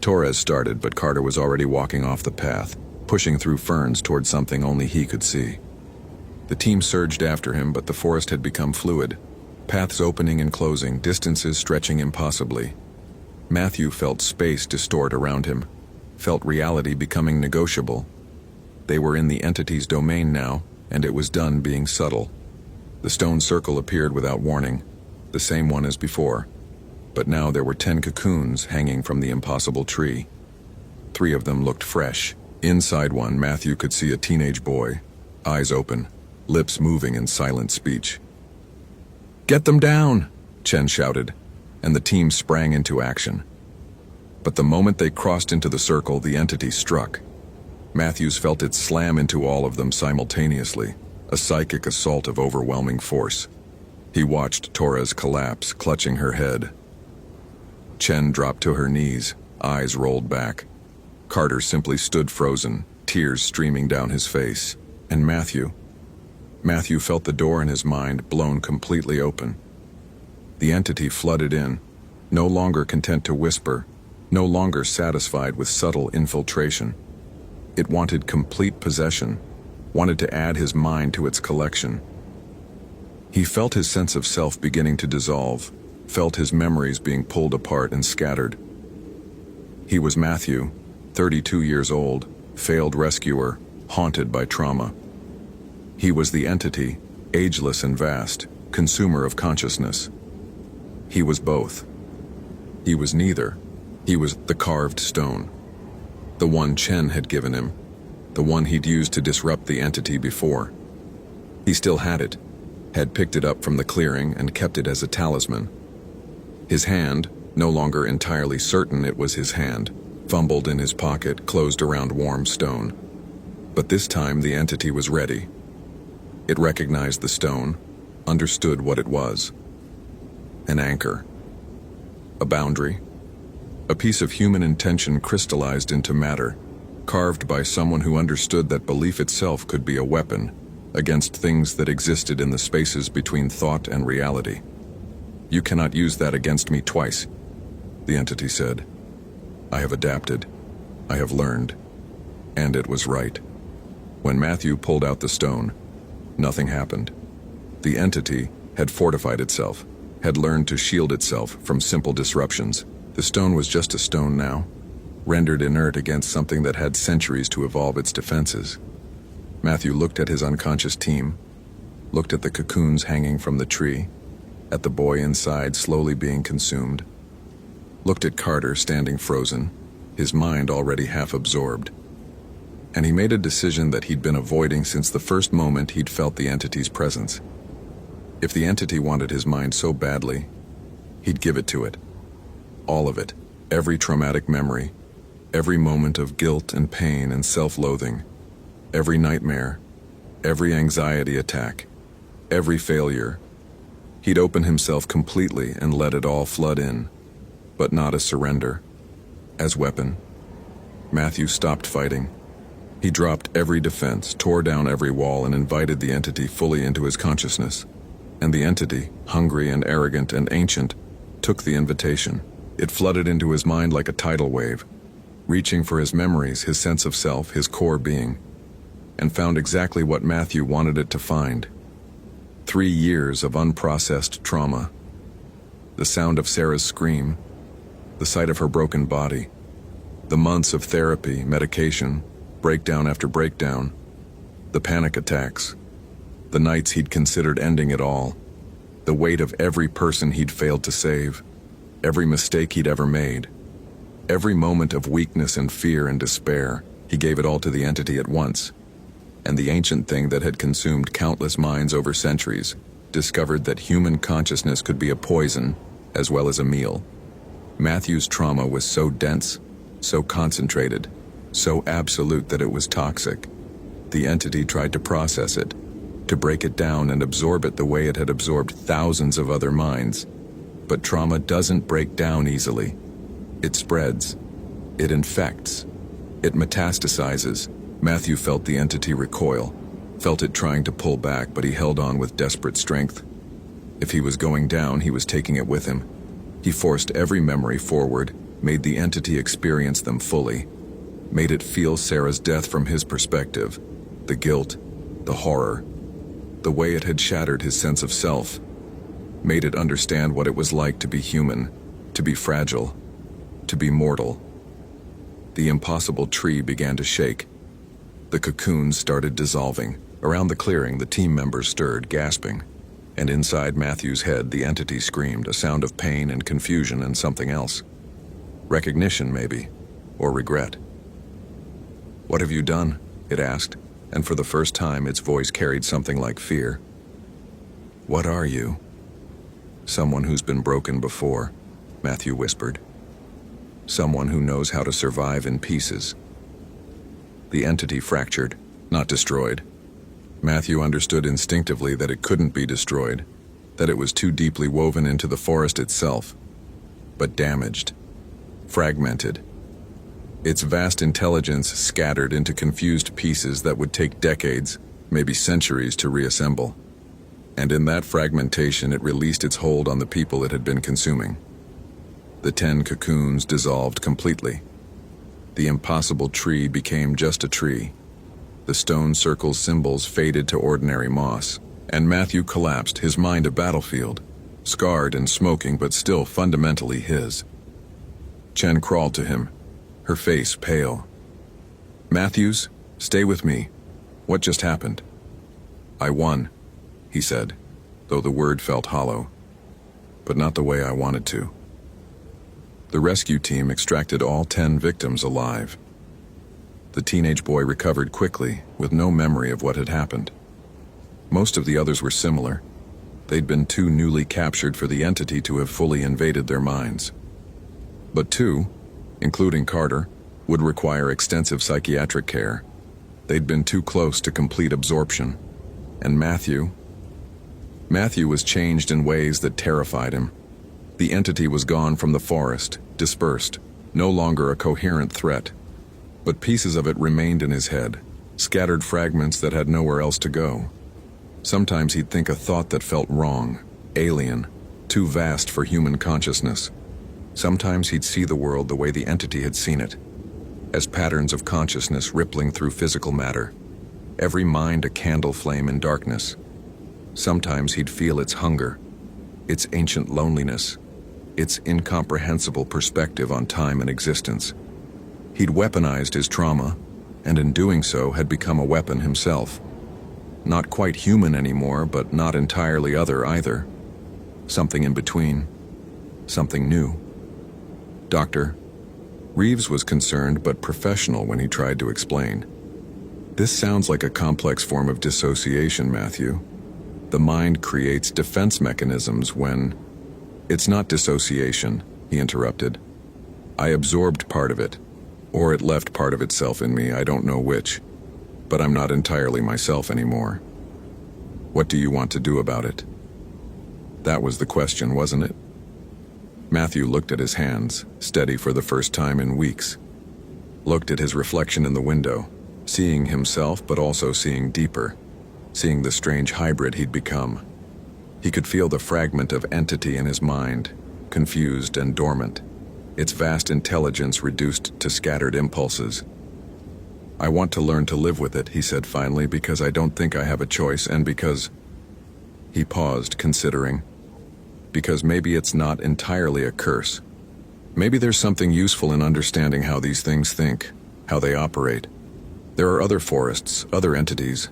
Torres started, but Carter was already walking off the path, pushing through ferns toward something only he could see. The team surged after him, but the forest had become fluid. Paths opening and closing, distances stretching impossibly. Matthew felt space distort around him, felt reality becoming negotiable. They were in the entity's domain now, and it was done being subtle. The stone circle appeared without warning, the same one as before. But now there were 10 cocoons hanging from the impossible tree. 3 of them looked fresh. Inside one, Matthew could see a teenage boy, eyes open, lips moving in silent speech. Get them down, Chen shouted, and the team sprang into action. But the moment they crossed into the circle, the entity struck. Matthews felt it slam into all of them simultaneously, a psychic assault of overwhelming force. He watched Torres collapse, clutching her head. Chen dropped to her knees, eyes rolled back. Carter simply stood frozen, tears streaming down his face. And Matthew felt the door in his mind blown completely open. The entity flooded in, no longer content to whisper, no longer satisfied with subtle infiltration. It wanted complete possession, wanted to add his mind to its collection. He felt his sense of self beginning to dissolve, felt his memories being pulled apart and scattered. He was Matthew, 32 years old, failed rescuer, haunted by trauma. He was the entity, ageless and vast, consumer of consciousness. He was both. He was neither. He was the carved stone. The one Chen had given him, the one he'd used to disrupt the entity before. He still had it, had picked it up from the clearing and kept it as a talisman. His hand, no longer entirely certain it was his hand, fumbled in his pocket, closed around warm stone. But this time the entity was ready. It recognized the stone, understood what it was. An anchor. A boundary. A piece of human intention crystallized into matter, carved by someone who understood that belief itself could be a weapon against things that existed in the spaces between thought and reality. "You cannot use that against me twice," the entity said. "I have adapted. I have learned." And it was right. When Matthew pulled out the stone, nothing happened. The entity had fortified itself, had learned to shield itself from simple disruptions. The stone was just a stone now, rendered inert against something that had centuries to evolve its defenses. Matthew looked at his unconscious team, looked at the cocoons hanging from the tree, at the boy inside slowly being consumed, looked at Carter standing frozen, his mind already half absorbed. And he made a decision that he'd been avoiding since the first moment he'd felt the entity's presence. If the entity wanted his mind so badly, he'd give it to it. All of it, every traumatic memory, every moment of guilt and pain and self-loathing, every nightmare, every anxiety attack, every failure. He'd open himself completely and let it all flood in, but not as surrender, as weapon. Matthew stopped fighting. He dropped every defense, tore down every wall, and invited the entity fully into his consciousness. And the entity, hungry and arrogant and ancient, took the invitation. It flooded into his mind like a tidal wave, reaching for his memories, his sense of self, his core being, and found exactly what Matthew wanted it to find. 3 years of unprocessed trauma. The sound of Sarah's scream, the sight of her broken body, the months of therapy, medication, breakdown after breakdown, the panic attacks, the nights he'd considered ending it all, the weight of every person he'd failed to save, every mistake he'd ever made, every moment of weakness and fear and despair. He gave it all to the entity at once. And the ancient thing that had consumed countless minds over centuries discovered that human consciousness could be a poison as well as a meal. Matthew's trauma was so dense, so concentrated, so absolute that it was toxic. The entity tried to process it, to break it down and absorb it the way it had absorbed thousands of other minds. But trauma doesn't break down easily. It spreads. It infects. It metastasizes. Matthew felt the entity recoil, felt it trying to pull back, but he held on with desperate strength. If he was going down, he was taking it with him. He forced every memory forward, made the entity experience them fully, made it feel Sarah's death from his perspective, the guilt, the horror, the way it had shattered his sense of self, made it understand what it was like to be human, to be fragile, to be mortal. The impossible tree began to shake. The cocoons started dissolving. Around the clearing, the team members stirred, gasping. And inside Matthew's head, the entity screamed, a sound of pain and confusion and something else. Recognition, maybe, or regret. "What have you done?" it asked, and for the first time its voice carried something like fear. "What are you?" "Someone who's been broken before," Matthew whispered. "Someone who knows how to survive in pieces." The entity fractured, not destroyed. Matthew understood instinctively that it couldn't be destroyed, that it was too deeply woven into the forest itself, but damaged, fragmented. Its vast intelligence scattered into confused pieces that would take decades, maybe centuries, to reassemble. And in that fragmentation, it released its hold on the people it had been consuming. The 10 cocoons dissolved completely. The impossible tree became just a tree. The stone circle's symbols faded to ordinary moss. And Matthew collapsed, his mind a battlefield, scarred and smoking but still fundamentally his. Chen crawled to him, her face pale. "Matthews, stay with me. What just happened?" "I won," he said, though the word felt hollow. "But not the way I wanted to." The rescue team extracted all 10 victims alive. The teenage boy recovered quickly, with no memory of what had happened. Most of the others were similar. They'd been too newly captured for the entity to have fully invaded their minds. But 2, including Carter, would require extensive psychiatric care. They'd been too close to complete absorption. And Matthew was changed in ways that terrified him. The entity was gone from the forest, dispersed, no longer a coherent threat. But pieces of it remained in his head, scattered fragments that had nowhere else to go. Sometimes he'd think a thought that felt wrong, alien, too vast for human consciousness. Sometimes he'd see the world the way the entity had seen it, as patterns of consciousness rippling through physical matter, every mind a candle flame in darkness. Sometimes he'd feel its hunger, its ancient loneliness, its incomprehensible perspective on time and existence. He'd weaponized his trauma, and in doing so had become a weapon himself. Not quite human anymore, but not entirely other either. Something in between. Something new. Doctor. Reeves was concerned but professional when he tried to explain. "This sounds like a complex form of dissociation, Matthew. The mind creates defense mechanisms when—" "It's not dissociation," he interrupted. "I absorbed part of it. Or it left part of itself in me, I don't know which. But I'm not entirely myself anymore. What do you want to do about it?" That was the question, wasn't it? Matthew looked at his hands, steady for the first time in weeks. Looked at his reflection in the window, seeing himself but also seeing deeper, seeing the strange hybrid he'd become. He could feel the fragment of entity in his mind, confused and dormant, its vast intelligence reduced to scattered impulses. "I want to learn to live with it," he said finally, "because I don't think I have a choice, and because—" He paused, considering. "Because maybe it's not entirely a curse. Maybe there's something useful in understanding how these things think, how they operate. There are other forests, other entities.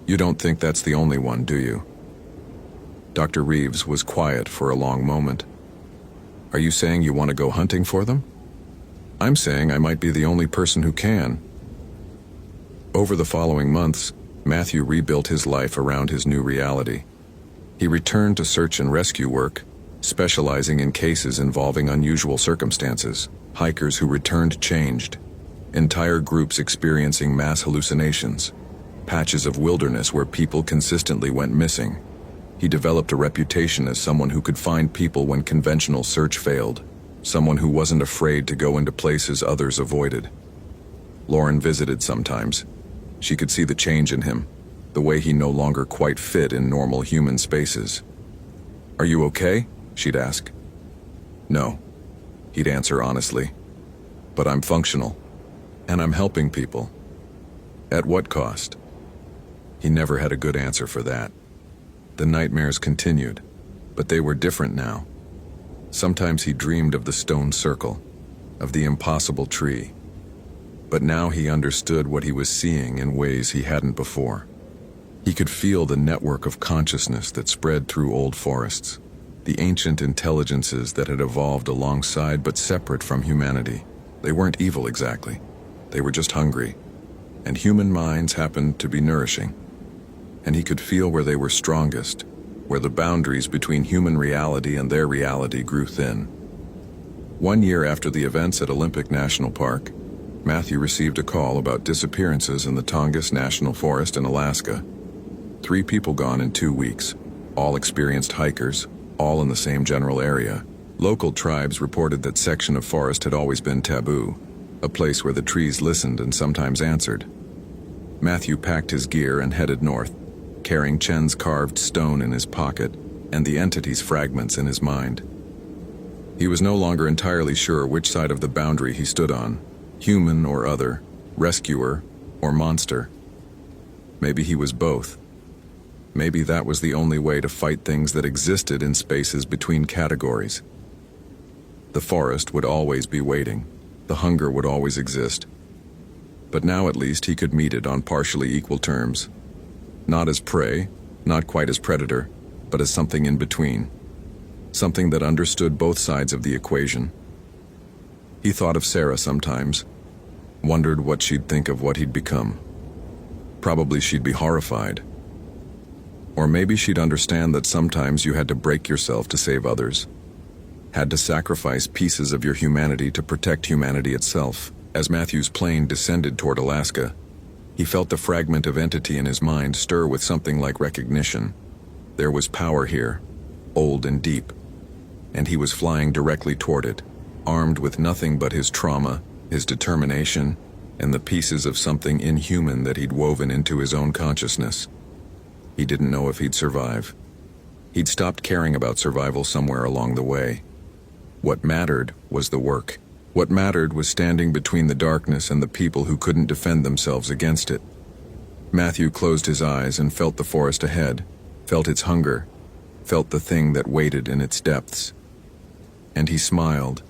You don't think that's the only one, do you?" Dr. Reeves was quiet for a long moment. "Are you saying you want to go hunting for them?" "I'm saying I might be the only person who can." Over the following months, Matthew rebuilt his life around his new reality. He returned to search and rescue work, specializing in cases involving unusual circumstances, hikers who returned changed, entire groups experiencing mass hallucinations, patches of wilderness where people consistently went missing. He developed a reputation as someone who could find people when conventional search failed, someone who wasn't afraid to go into places others avoided. Lauren visited sometimes. She could see the change in him, the way he no longer quite fit in normal human spaces. "Are you okay?" she'd ask. "No," he'd answer honestly. "But I'm functional, and I'm helping people." "At what cost?" He never had a good answer for that. The nightmares continued, but they were different now. Sometimes he dreamed of the stone circle, of the impossible tree. But now he understood what he was seeing in ways he hadn't before. He could feel the network of consciousness that spread through old forests, the ancient intelligences that had evolved alongside but separate from humanity. They weren't evil exactly. They were just hungry, and human minds happened to be nourishing. And he could feel where they were strongest, where the boundaries between human reality and their reality grew thin. 1 year after the events at Olympic National Park, Matthew received a call about disappearances in the Tongass National Forest in Alaska. 3 people gone in 2 weeks, all experienced hikers, all in the same general area. Local tribes reported that section of forest had always been taboo, a place where the trees listened and sometimes answered. Matthew packed his gear and headed north, carrying Chen's carved stone in his pocket and the entity's fragments in his mind. He was no longer entirely sure which side of the boundary he stood on, human or other, rescuer or monster. Maybe he was both. Maybe that was the only way to fight things that existed in spaces between categories. The forest would always be waiting. The hunger would always exist. But now at least he could meet it on partially equal terms. Not as prey, not quite as predator, but as something in between. Something that understood both sides of the equation. He thought of Sarah sometimes, wondered what she'd think of what he'd become. Probably she'd be horrified. Or maybe she'd understand that sometimes you had to break yourself to save others. Had to sacrifice pieces of your humanity to protect humanity itself. As Matthew's plane descended toward Alaska, he felt the fragment of entity in his mind stir with something like recognition. There was power here, old and deep, and he was flying directly toward it, armed with nothing but his trauma, his determination, and the pieces of something inhuman that he'd woven into his own consciousness. He didn't know if he'd survive. He'd stopped caring about survival somewhere along the way. What mattered was the work. What mattered was standing between the darkness and the people who couldn't defend themselves against it. Matthew closed his eyes and felt the forest ahead, felt its hunger, felt the thing that waited in its depths. And he smiled,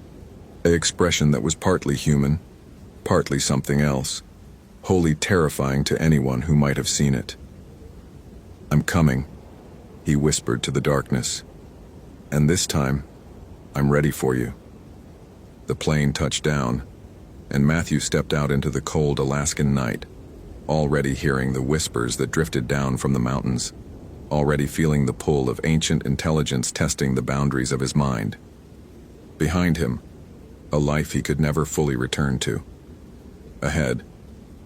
an expression that was partly human, partly something else, wholly terrifying to anyone who might have seen it. "I'm coming," he whispered to the darkness. "And this time, I'm ready for you." The plane touched down, and Matthew stepped out into the cold Alaskan night, already hearing the whispers that drifted down from the mountains, already feeling the pull of ancient intelligence testing the boundaries of his mind. Behind him, a life he could never fully return to. Ahead,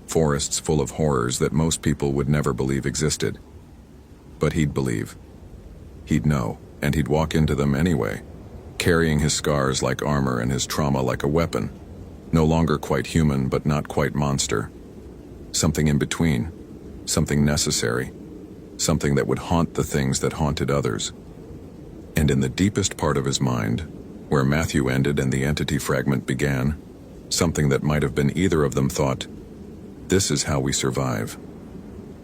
forests full of horrors that most people would never believe existed. But he'd believe. He'd know, and he'd walk into them anyway, carrying his scars like armor and his trauma like a weapon. No longer quite human, but not quite monster. Something in between, something necessary, something that would haunt the things that haunted others. And in the deepest part of his mind, where Matthew ended and the entity fragment began, something that might have been either of them thought, "This is how we survive.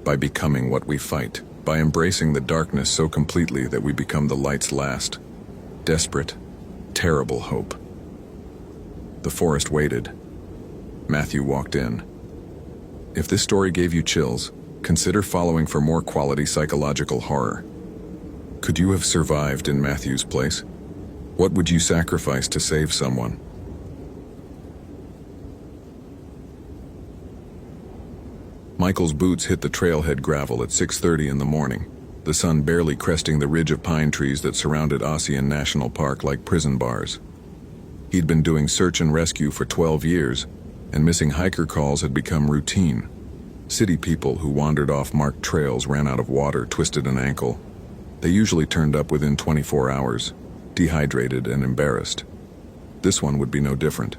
By becoming what we fight. By embracing the darkness so completely that we become the light's last, desperate, terrible hope." The forest waited. Matthew walked in. If this story gave you chills, consider following for more quality psychological horror. Could you have survived in Matthew's place? What would you sacrifice to save someone? Michael's boots hit the trailhead gravel at 6:30 in the morning, the sun barely cresting the ridge of pine trees that surrounded Ossian National Park like prison bars. He'd been doing search and rescue for 12 years, and missing hiker calls had become routine. City people who wandered off marked trails ran out of water, twisted an ankle. They usually turned up within 24 hours, dehydrated and embarrassed. This one would be no different.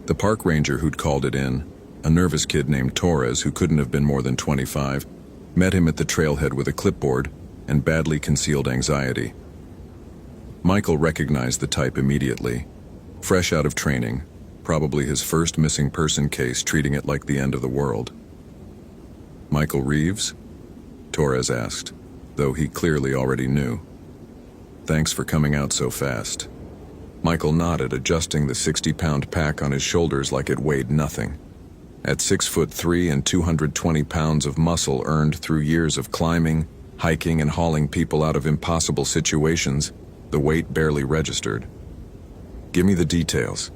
The park ranger who'd called it in, a nervous kid named Torres who couldn't have been more than 25, met him at the trailhead with a clipboard and badly concealed anxiety. Michael recognized the type immediately. Fresh out of training, probably his first missing person case, treating it like the end of the world. "Michael Reeves?" Torres asked, though he clearly already knew. "Thanks for coming out so fast." Michael nodded, adjusting the 60-pound pack on his shoulders like it weighed nothing. At 6'3" and 220 pounds of muscle earned through years of climbing, hiking, and hauling people out of impossible situations, the weight barely registered. "Give me the details."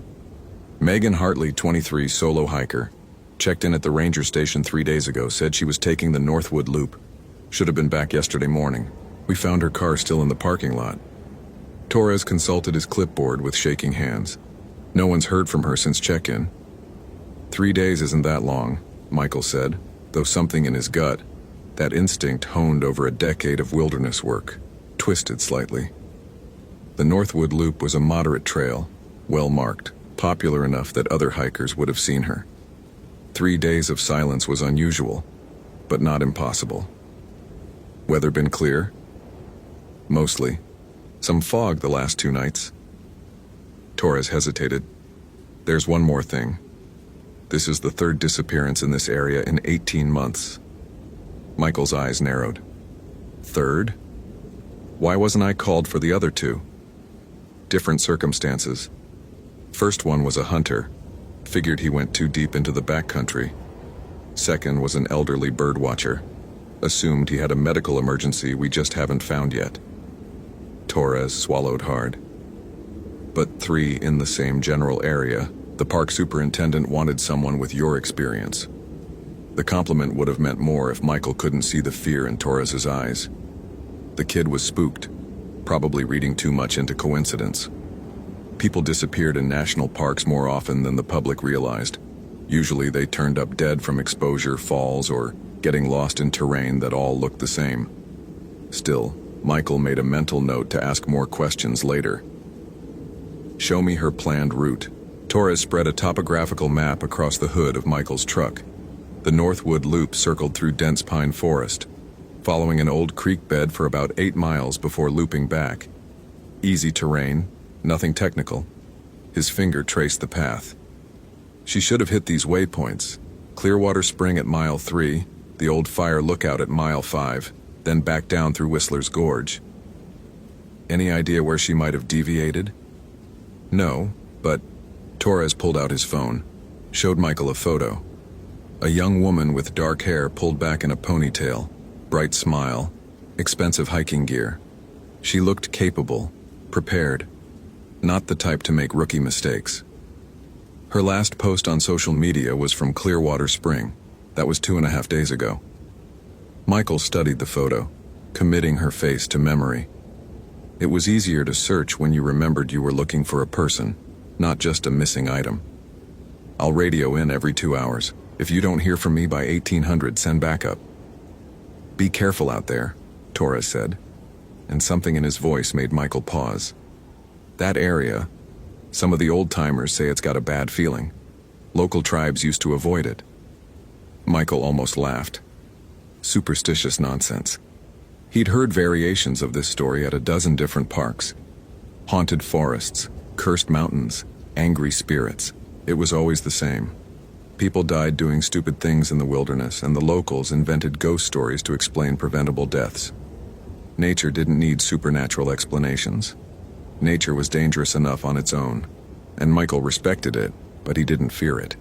Megan Hartley, 23, solo hiker. Checked in at the ranger station 3 days ago, said she was taking the Northwood Loop. Should have been back yesterday morning. We found her car still in the parking lot. Torres consulted his clipboard with shaking hands. No one's heard from her since check-in. 3 days isn't that long, Michael said, though something in his gut, that instinct honed over a decade of wilderness work, twisted slightly. The Northwood Loop was a moderate trail, well marked, popular enough that other hikers would have seen her. 3 days of silence was unusual, but not impossible. Weather been clear? Mostly. Some fog the last 2 nights. Torres hesitated. There's one more thing. This is the 3rd disappearance in this area in 18 months. Michael's eyes narrowed. Third? Why wasn't I called for the other two? Different circumstances. First one was a hunter. Figured he went too deep into the backcountry. Second was an elderly bird watcher. Assumed he had a medical emergency we just haven't found yet. Torres swallowed hard. But three in the same general area. The park superintendent wanted someone with your experience. The compliment would have meant more if Michael couldn't see the fear in Torres's eyes. The kid was spooked, probably reading too much into coincidence. People disappeared in national parks more often than the public realized. Usually they turned up dead from exposure, falls, or getting lost in terrain that all looked the same. Still, Michael made a mental note to ask more questions later. Show me her planned route. Torres spread a topographical map across the hood of Michael's truck. The Northwood Loop circled through dense pine forest, following an old creek bed for about 8 miles before looping back. Easy terrain, nothing technical. His finger traced the path. She should have hit these waypoints. Clearwater Spring at mile 3, the old fire lookout at mile 5, then back down through Whistler's Gorge. Any idea where she might have deviated? No, but Torres pulled out his phone, showed Michael a photo. A young woman with dark hair pulled back in a ponytail, bright smile, expensive hiking gear. She looked capable, prepared, not the type to make rookie mistakes. Her last post on social media was from Clearwater Spring. That was 2.5 days ago. Michael studied the photo, committing her face to memory. It was easier to search when you remembered you were looking for a person, not just a missing item. I'll radio in every 2 hours. If you don't hear from me by 1800, send backup. Be careful out there, Torres said, and something in his voice made Michael pause. That area, some of the old-timers say it's got a bad feeling. Local tribes used to avoid it. Michael almost laughed. Superstitious nonsense. He'd heard variations of this story at a dozen different parks. Haunted forests, cursed mountains, angry spirits. It was always the same. People died doing stupid things in the wilderness, and the locals invented ghost stories to explain preventable deaths. Nature didn't need supernatural explanations. Nature was dangerous enough on its own, and Michael respected it, but he didn't fear it.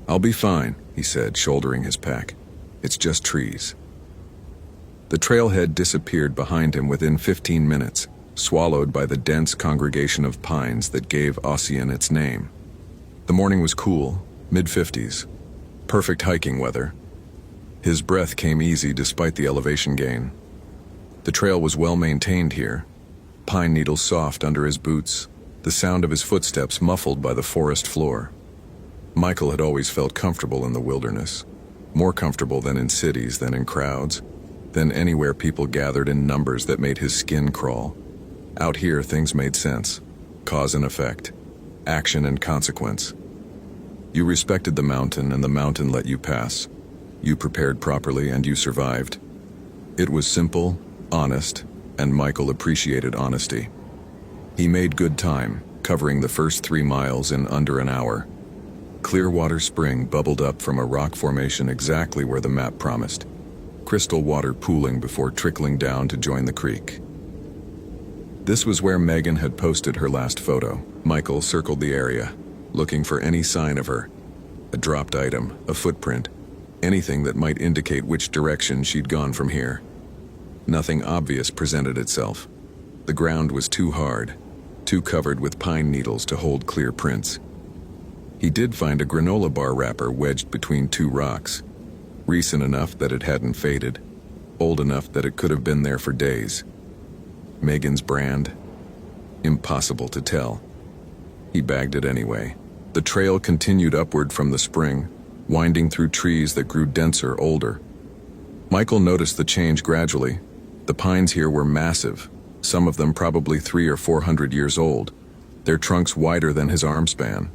I'll be fine, he said, shouldering his pack. It's just trees. The trailhead disappeared behind him within 15 minutes, swallowed by the dense congregation of pines that gave Ossian its name. The morning was cool, mid-50s. Perfect hiking weather. His breath came easy despite the elevation gain. The trail was well maintained here. Pine needles soft under his boots, the sound of his footsteps muffled by the forest floor. Michael had always felt comfortable in the wilderness. More comfortable than in cities, than in crowds, than anywhere people gathered in numbers that made his skin crawl. Out here, things made sense. Cause and effect. Action and consequence. You respected the mountain, and the mountain let you pass. You prepared properly, and you survived. It was simple, honest, and Michael appreciated honesty. He made good time, covering the first 3 miles in under an hour. Clearwater Spring bubbled up from a rock formation exactly where the map promised. Crystal water pooling before trickling down to join the creek. This was where Megan had posted her last photo. Michael circled the area, looking for any sign of her. A dropped item, a footprint, anything that might indicate which direction she'd gone from here. Nothing obvious presented itself. The ground was too hard, too covered with pine needles to hold clear prints. He did find a granola bar wrapper wedged between 2 rocks, recent enough that it hadn't faded, old enough that it could have been there for days. Megan's brand? Impossible to tell. He bagged it anyway. The trail continued upward from the spring, winding through trees that grew denser, older. Michael noticed the change gradually. The pines here were massive, some of them probably 300 or 400 years old, their trunks wider than his arm span.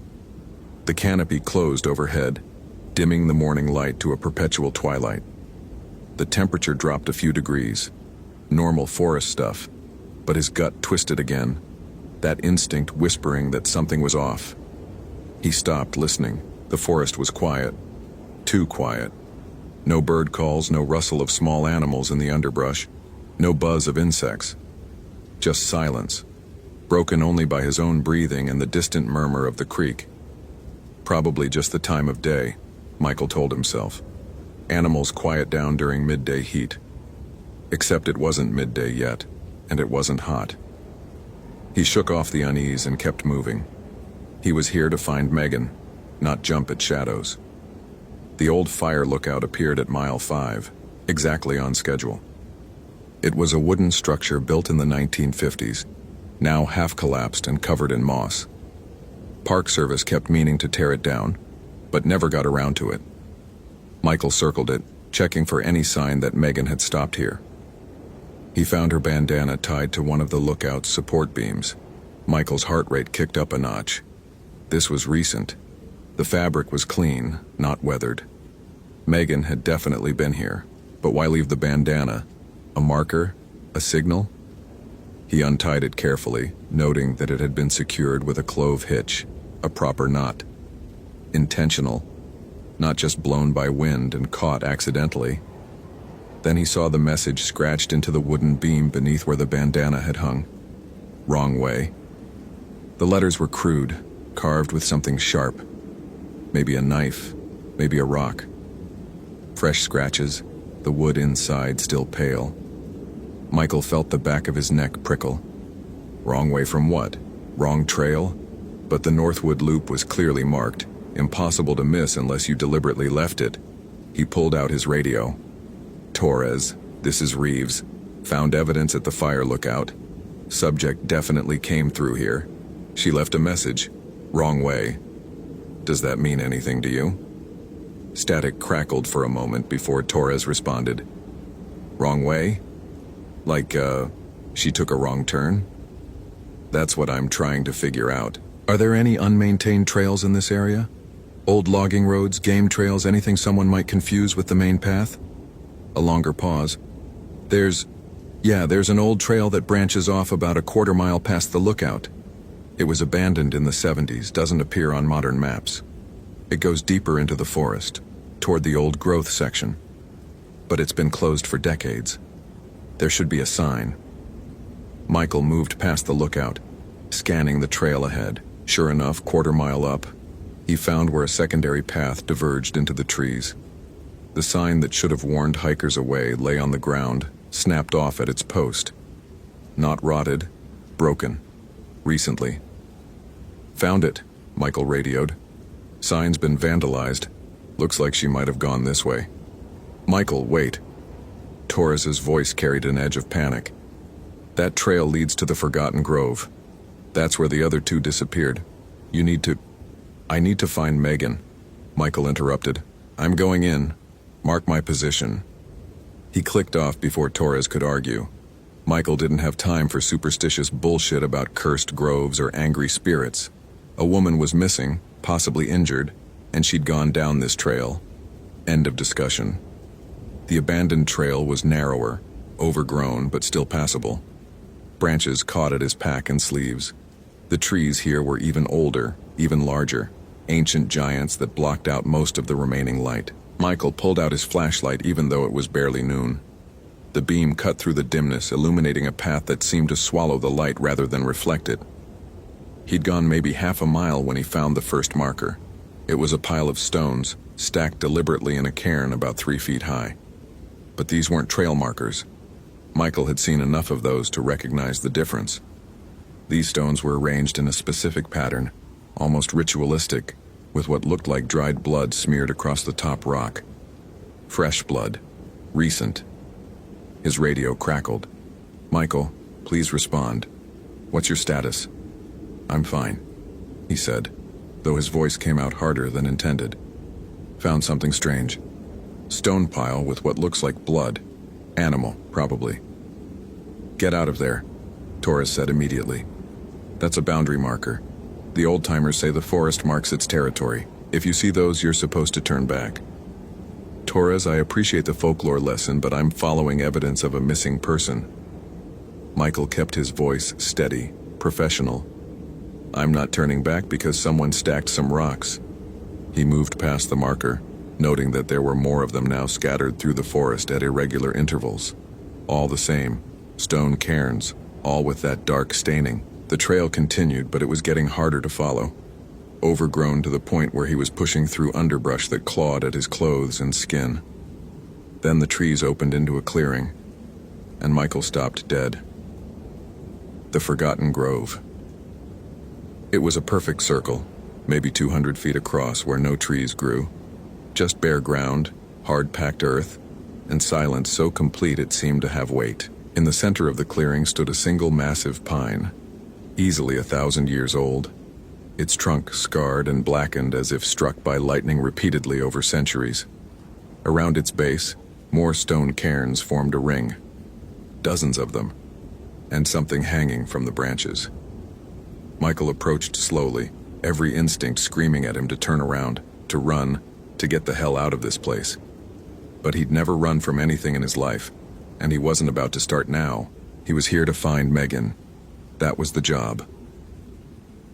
The canopy closed overhead, dimming the morning light to a perpetual twilight. The temperature dropped a few degrees. Normal forest stuff, but his gut twisted again, that instinct whispering that something was off. He stopped listening. The forest was quiet. Too quiet. No bird calls, no rustle of small animals in the underbrush. No buzz of insects. Just silence, broken only by his own breathing and the distant murmur of the creek. Probably just the time of day, Michael told himself. Animals quiet down during midday heat. Except it wasn't midday yet, and it wasn't hot. He shook off the unease and kept moving. He was here to find Megan, not jump at shadows. The old fire lookout appeared at mile 5, exactly on schedule. It was a wooden structure built in the 1950s, now half collapsed and covered in moss. Park Service kept meaning to tear it down, but never got around to it. Michael circled it, checking for any sign that Megan had stopped here. He found her bandana tied to one of the lookout's support beams. Michael's heart rate kicked up a notch. This was recent. The fabric was clean, not weathered. Megan had definitely been here, but why leave the bandana? A marker? A signal? He untied it carefully, noting that it had been secured with a clove hitch, a proper knot. Intentional, not just blown by wind and caught accidentally. Then he saw the message scratched into the wooden beam beneath where the bandana had hung. Wrong way. The letters were crude, carved with something sharp. Maybe a knife, maybe a rock. Fresh scratches, the wood inside still pale. Michael felt the back of his neck prickle. Wrong way from what? Wrong trail? But the Northwood Loop was clearly marked, impossible to miss unless you deliberately left it. He pulled out his radio. Torres, this is Reeves. Found evidence at the fire lookout. Subject definitely came through here. She left a message. Wrong way. Does that mean anything to you? Static crackled for a moment before Torres responded. Wrong way? Like, she took a wrong turn? That's what I'm trying to figure out. Are there any unmaintained trails in this area? Old logging roads, game trails, anything someone might confuse with the main path? A longer pause. There's an old trail that branches off about a quarter mile past the lookout. It was abandoned in the 70s, doesn't appear on modern maps. It goes deeper into the forest, toward the old growth section. But it's been closed for decades. There should be a sign. Michael moved past the lookout, scanning the trail ahead. Sure enough, quarter mile up, he found where a secondary path diverged into the trees. The sign that should have warned hikers away lay on the ground, snapped off at its post. Not rotted, broken. Recently. Found it, Michael radioed. Sign's been vandalized. Looks like she might have gone this way. Michael, wait. Torres's voice carried an edge of panic. That trail leads to the Forgotten Grove. That's where the other two disappeared. I need to find Megan, Michael interrupted. I'm going in. Mark my position. He clicked off before Torres could argue. Michael didn't have time for superstitious bullshit about cursed groves or angry spirits. A woman was missing, possibly injured, and she'd gone down this trail. End of discussion. The abandoned trail was narrower, overgrown but still passable. Branches caught at his pack and sleeves. The trees here were even older, even larger, ancient giants that blocked out most of the remaining light. Michael pulled out his flashlight even though it was barely noon. The beam cut through the dimness, illuminating a path that seemed to swallow the light rather than reflect it. He'd gone maybe half a mile when he found the first marker. It was a pile of stones, stacked deliberately in a cairn about 3 feet high. But these weren't trail markers. Michael had seen enough of those to recognize the difference. These stones were arranged in a specific pattern, almost ritualistic, with what looked like dried blood smeared across the top rock. Fresh blood. Recent. His radio crackled. Michael, please respond. What's your status? I'm fine, he said, though his voice came out harder than intended. Found something strange. Stone pile with what looks like blood. Animal, probably. Get out of there, Torres said immediately. That's a boundary marker. The old-timers say the forest marks its territory. If you see those, you're supposed to turn back. Torres, I appreciate the folklore lesson, but I'm following evidence of a missing person. Michael kept his voice steady, professional. I'm not turning back because someone stacked some rocks. He moved past the marker, noting that there were more of them now scattered through the forest at irregular intervals. All the same, Stone cairns, all with that dark staining. The trail continued, but it was getting harder to follow, overgrown to the point where he was pushing through underbrush that clawed at his clothes and skin. Then the trees opened into a clearing, and Michael stopped dead. The Forgotten Grove. It was a perfect circle, maybe 200 feet across, where no trees grew. Just bare ground, hard-packed earth, and silence so complete it seemed to have weight. In the center of the clearing stood a single massive pine, easily 1,000 years old, its trunk scarred and blackened as if struck by lightning repeatedly over centuries. Around its base, more stone cairns formed a ring, dozens of them, and something hanging from the branches. Michael approached slowly, every instinct screaming at him to turn around, to run, to get the hell out of this place. But he'd never run from anything in his life, and he wasn't about to start now. He was here to find Megan. That was the job.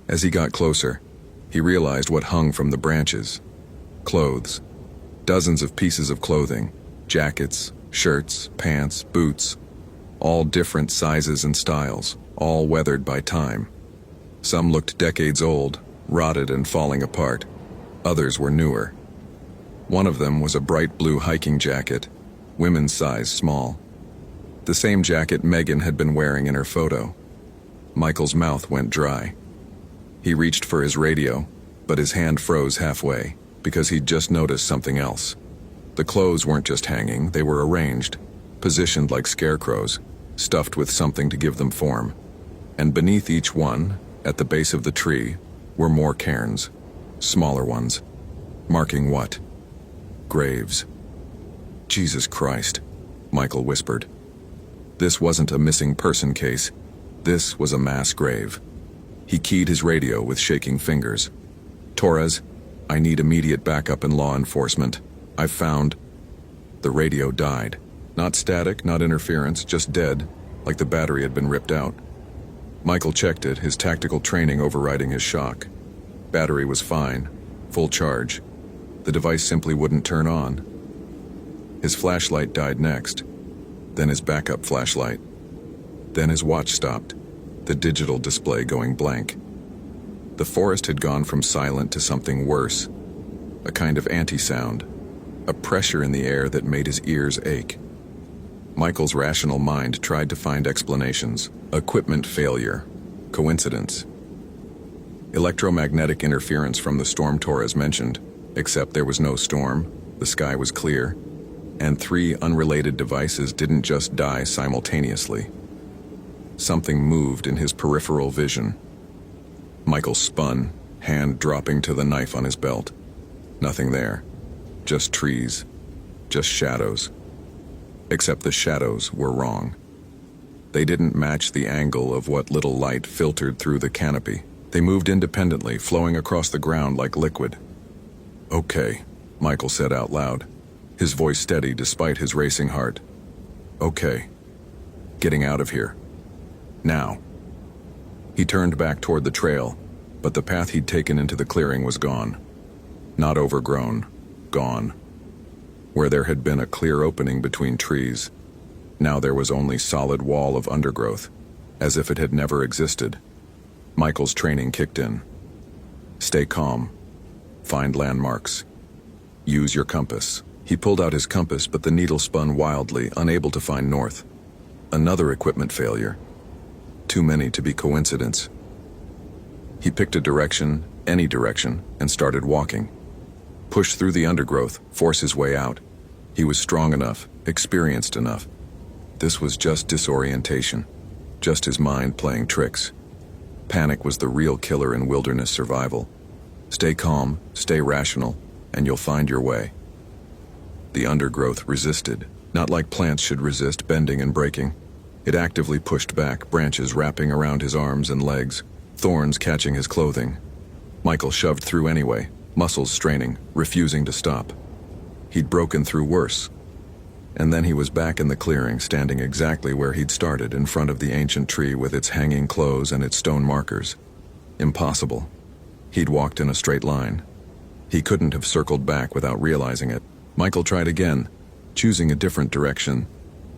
As he got closer, he realized what hung from the branches. Clothes. Dozens of pieces of clothing. Jackets, shirts, pants, boots. All different sizes and styles, all weathered by time. Some looked decades old, rotted and falling apart. Others were newer. One of them was a bright blue hiking jacket, women's size small. The same jacket Megan had been wearing in her photo. Michael's mouth went dry. He reached for his radio, but his hand froze halfway, because he'd just noticed something else. The clothes weren't just hanging, they were arranged, positioned like scarecrows, stuffed with something to give them form. And beneath each one, at the base of the tree, were more cairns, smaller ones. Marking what? Graves. Jesus Christ, Michael whispered. This wasn't a missing person case. This was a mass grave. He keyed his radio with shaking fingers. Torres, I need immediate backup and law enforcement. I've found... The radio died. Not static, not interference, just dead, like the battery had been ripped out. Michael checked it, his tactical training overriding his shock. Battery was fine, full charge. The device simply wouldn't turn on. His flashlight died next, then his backup flashlight. Then his watch stopped, the digital display going blank. The forest had gone from silent to something worse, a kind of anti-sound, a pressure in the air that made his ears ache. Michael's rational mind tried to find explanations. Equipment failure, coincidence, electromagnetic interference from the storm Torres mentioned, except there was no storm, the sky was clear, and 3 unrelated devices didn't just die simultaneously. Something moved in his peripheral vision. Michael spun, hand dropping to the knife on his belt. Nothing there. Just trees. Just shadows. Except the shadows were wrong. They didn't match the angle of what little light filtered through the canopy. They moved independently, flowing across the ground like liquid. Okay, Michael said out loud, his voice steady despite his racing heart. Okay. Getting out of here. Now. He turned back toward the trail, but the path he'd taken into the clearing was gone. Not overgrown. Gone. Where there had been a clear opening between trees, now there was only solid wall of undergrowth, as if it had never existed. Michael's training kicked in. Stay calm. Find landmarks. Use your compass. He pulled out his compass, but the needle spun wildly, unable to find north. Another equipment failure. Too many to be coincidence. He picked a direction, any direction, and started walking. Push through the undergrowth, force his way out. He was strong enough, experienced enough. This was just disorientation, just his mind playing tricks. Panic was the real killer in wilderness survival. Stay calm, stay rational, and you'll find your way. The undergrowth resisted, not like plants should resist bending and breaking. It actively pushed back, branches wrapping around his arms and legs, thorns catching his clothing. Michael shoved through anyway, muscles straining, refusing to stop. He'd broken through worse. And then he was back in the clearing, standing exactly where he'd started, in front of the ancient tree with its hanging clothes and its stone markers. Impossible. He'd walked in a straight line. He couldn't have circled back without realizing it. Michael tried again, choosing a different direction.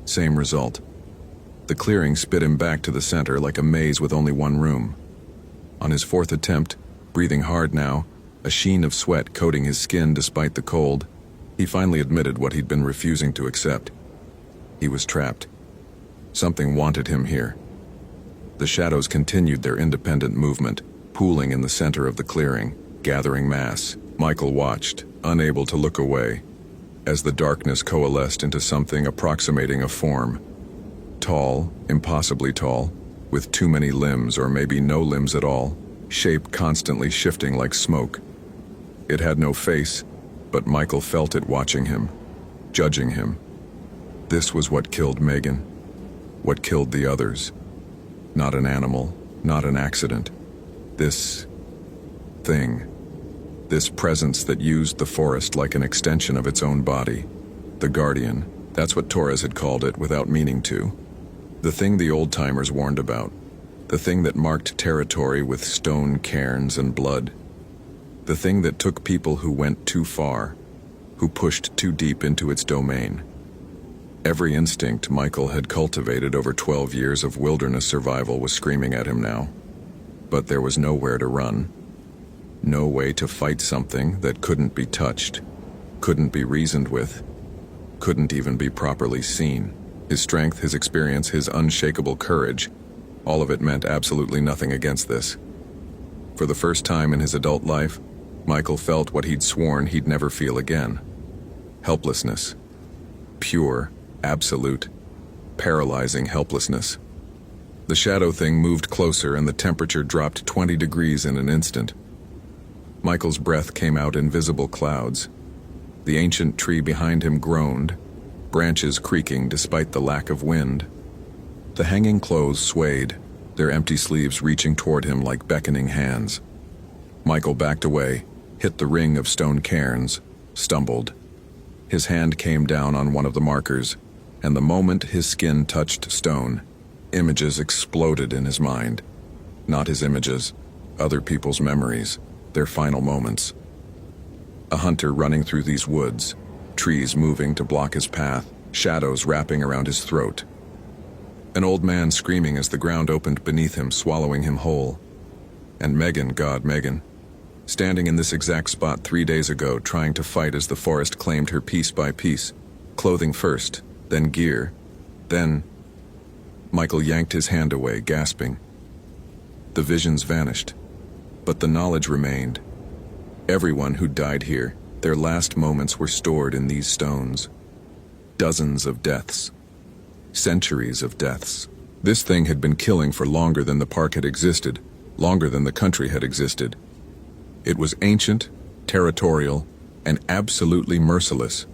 Same result. The clearing spit him back to the center like a maze with only one room. On his fourth attempt, breathing hard now, a sheen of sweat coating his skin despite the cold, he finally admitted what he'd been refusing to accept. He was trapped. Something wanted him here. The shadows continued their independent movement, pooling in the center of the clearing, gathering mass. Michael watched, unable to look away, as the darkness coalesced into something approximating a form. Tall, impossibly tall, with too many limbs or maybe no limbs at all, shape constantly shifting like smoke. It had no face, but Michael felt it watching him, judging him. This was what killed Megan, what killed the others. Not an animal, not an accident. This thing. This presence that used the forest like an extension of its own body. The Guardian, that's what Torres had called it without meaning to. The thing the old-timers warned about. The thing that marked territory with stone cairns and blood. The thing that took people who went too far, who pushed too deep into its domain. Every instinct Michael had cultivated over 12 years of wilderness survival was screaming at him now. But there was nowhere to run. No way to fight something that couldn't be touched, couldn't be reasoned with, couldn't even be properly seen. His strength, his experience, his unshakable courage, all of it meant absolutely nothing against this. For the first time in his adult life, Michael felt what he'd sworn he'd never feel again. Helplessness. Pure, absolute, paralyzing helplessness. The shadow thing moved closer and the temperature dropped 20 degrees in an instant. Michael's breath came out in visible clouds. The ancient tree behind him groaned, branches creaking despite the lack of wind. The hanging clothes swayed, their empty sleeves reaching toward him like beckoning hands. Michael backed away, hit the ring of stone cairns, stumbled. His hand came down on one of the markers, and the moment his skin touched stone, images exploded in his mind. Not his images, other people's memories, their final moments. A hunter running through these woods, trees moving to block his path, shadows wrapping around his throat. An old man screaming as the ground opened beneath him, swallowing him whole. And Megan, God, Megan, standing in this exact spot 3 days ago, trying to fight as the forest claimed her piece by piece, clothing first, then gear, then... Michael yanked his hand away, gasping. The visions vanished, but the knowledge remained. Everyone who died here, their last moments were stored in these stones. Dozens of deaths. Centuries of deaths. This thing had been killing for longer than the park had existed, longer than the country had existed. It was ancient, territorial, and absolutely merciless.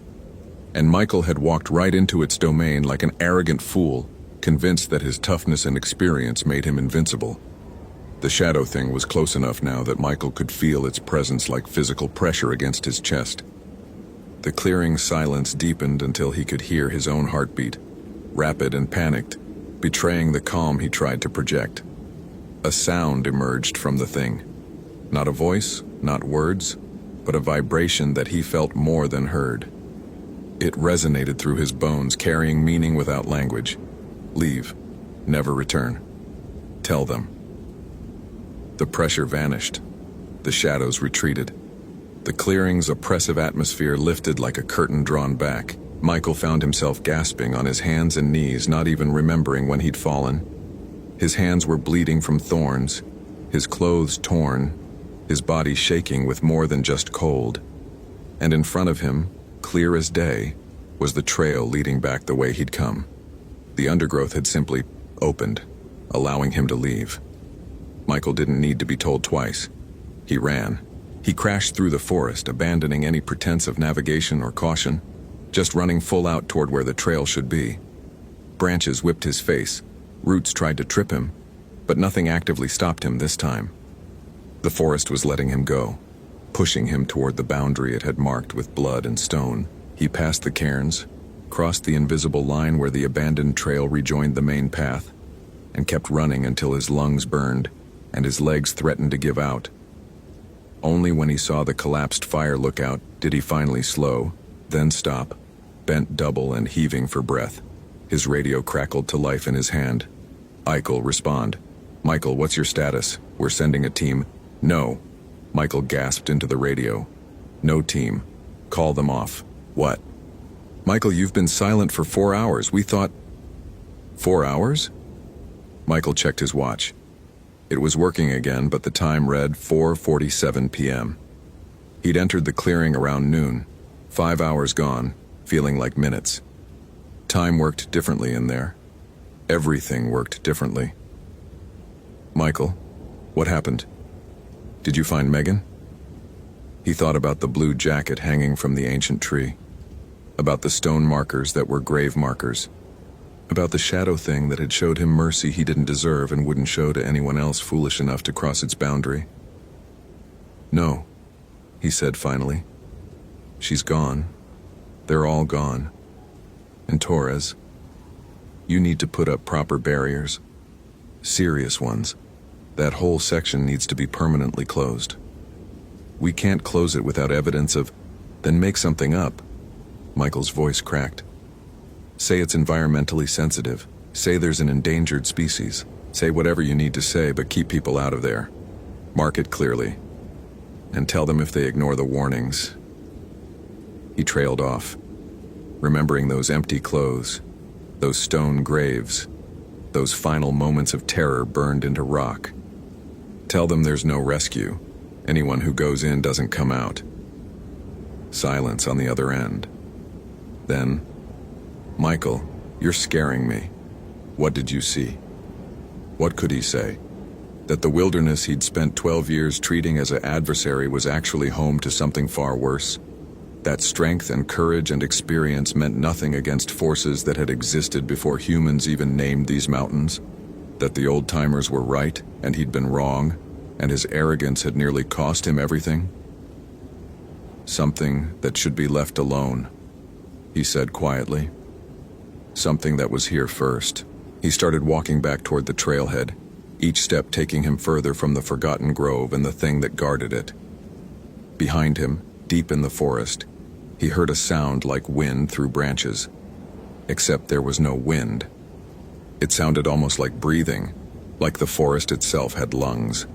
And Michael had walked right into its domain like an arrogant fool, convinced that his toughness and experience made him invincible. The shadow thing was close enough now that Michael could feel its presence like physical pressure against his chest. The clearing silence deepened until he could hear his own heartbeat, rapid and panicked, betraying the calm he tried to project. A sound emerged from the thing. Not a voice, not words, but a vibration that he felt more than heard. It resonated through his bones, carrying meaning without language. Leave. Never return. Tell them. The pressure vanished. The shadows retreated. The clearing's oppressive atmosphere lifted like a curtain drawn back. Michael found himself gasping on his hands and knees, not even remembering when he'd fallen. His hands were bleeding from thorns, his clothes torn, his body shaking with more than just cold. And in front of him, clear as day, was the trail leading back the way he'd come. The undergrowth had simply opened, allowing him to leave. Michael didn't need to be told twice. He ran. He crashed through the forest, abandoning any pretense of navigation or caution, just running full out toward where the trail should be. Branches whipped his face, roots tried to trip him, but nothing actively stopped him this time. The forest was letting him go, pushing him toward the boundary it had marked with blood and stone. He passed the cairns, crossed the invisible line where the abandoned trail rejoined the main path, and kept running until his lungs burned and his legs threatened to give out. Only when he saw the collapsed fire lookout did he finally slow, then stop, bent double and heaving for breath. His radio crackled to life in his hand. Eichel, respond. Michael, what's your status? We're sending a team. No. Michael gasped into the radio. No team. Call them off. What? Michael, you've been silent for 4 hours. We thought... 4 hours? Michael checked his watch. It was working again, but the time read 4:47 p.m. He'd entered the clearing around noon. 5 hours gone, feeling like minutes. Time worked differently in there. Everything worked differently. Michael, what happened? Did you find Megan? He thought about the blue jacket hanging from the ancient tree, about the stone markers that were grave markers, about the shadow thing that had showed him mercy he didn't deserve and wouldn't show to anyone else foolish enough to cross its boundary. No, he said finally. She's gone. They're all gone. And Torres, you need to put up proper barriers. Serious ones. That whole section needs to be permanently closed. We can't close it without evidence of... Then make something up. Michael's voice cracked. Say it's environmentally sensitive. Say there's an endangered species. Say whatever you need to say, but keep people out of there. Mark it clearly. And tell them if they ignore the warnings. He trailed off, remembering those empty clothes, those stone graves, those final moments of terror burned into rock. Tell them there's no rescue. Anyone who goes in doesn't come out. Silence on the other end. Then, Michael, you're scaring me. What did you see? What could he say? That the wilderness he'd spent 12 years treating as an adversary was actually home to something far worse? That strength and courage and experience meant nothing against forces that had existed before humans even named these mountains? That the old-timers were right and he'd been wrong, and his arrogance had nearly cost him everything? Something that should be left alone, he said quietly. Something that was here first. He started walking back toward the trailhead, each step taking him further from the forgotten grove and the thing that guarded it. Behind him, deep in the forest, he heard a sound like wind through branches. Except there was no wind. It sounded almost like breathing, like the forest itself had lungs.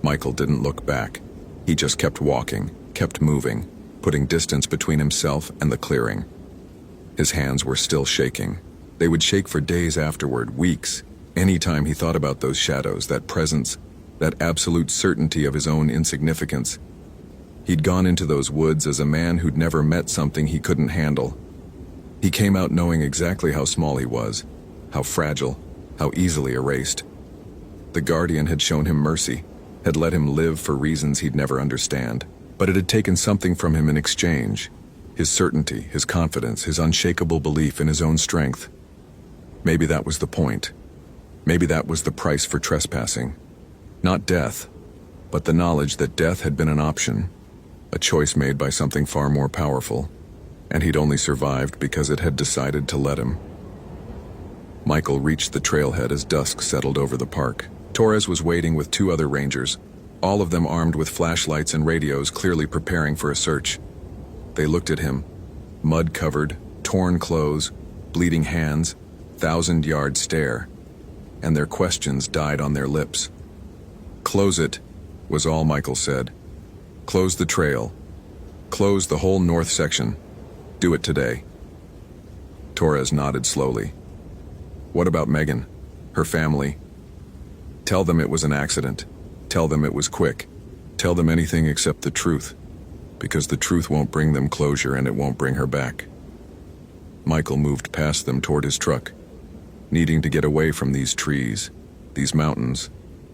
Michael didn't look back. He just kept walking, kept moving, putting distance between himself and the clearing. His hands were still shaking. They would shake for days afterward, weeks, any time he thought about those shadows, that presence, that absolute certainty of his own insignificance. He'd gone into those woods as a man who'd never met something he couldn't handle. He came out knowing exactly how small he was, how fragile, how easily erased. The Guardian had shown him mercy, had let him live for reasons he'd never understand, but it had taken something from him in exchange. His certainty, his confidence, his unshakable belief in his own strength. Maybe that was the point. Maybe that was the price for trespassing. Not death, but the knowledge that death had been an option, a choice made by something far more powerful, and he'd only survived because it had decided to let him. Michael reached the trailhead as dusk settled over the park. Torres was waiting with 2 other rangers, all of them armed with flashlights and radios, clearly preparing for a search. They looked at him, mud-covered, torn clothes, bleeding hands, 1,000-yard stare, and their questions died on their lips. "Close it," was all Michael said. "Close the trail. Close the whole north section. Do it today." Torres nodded slowly. "What about Megan? Her family?" "Tell them it was an accident. Tell them it was quick. Tell them anything except the truth. Because the truth won't bring them closure and it won't bring her back." Michael moved past them toward his truck, needing to get away from these trees, these mountains,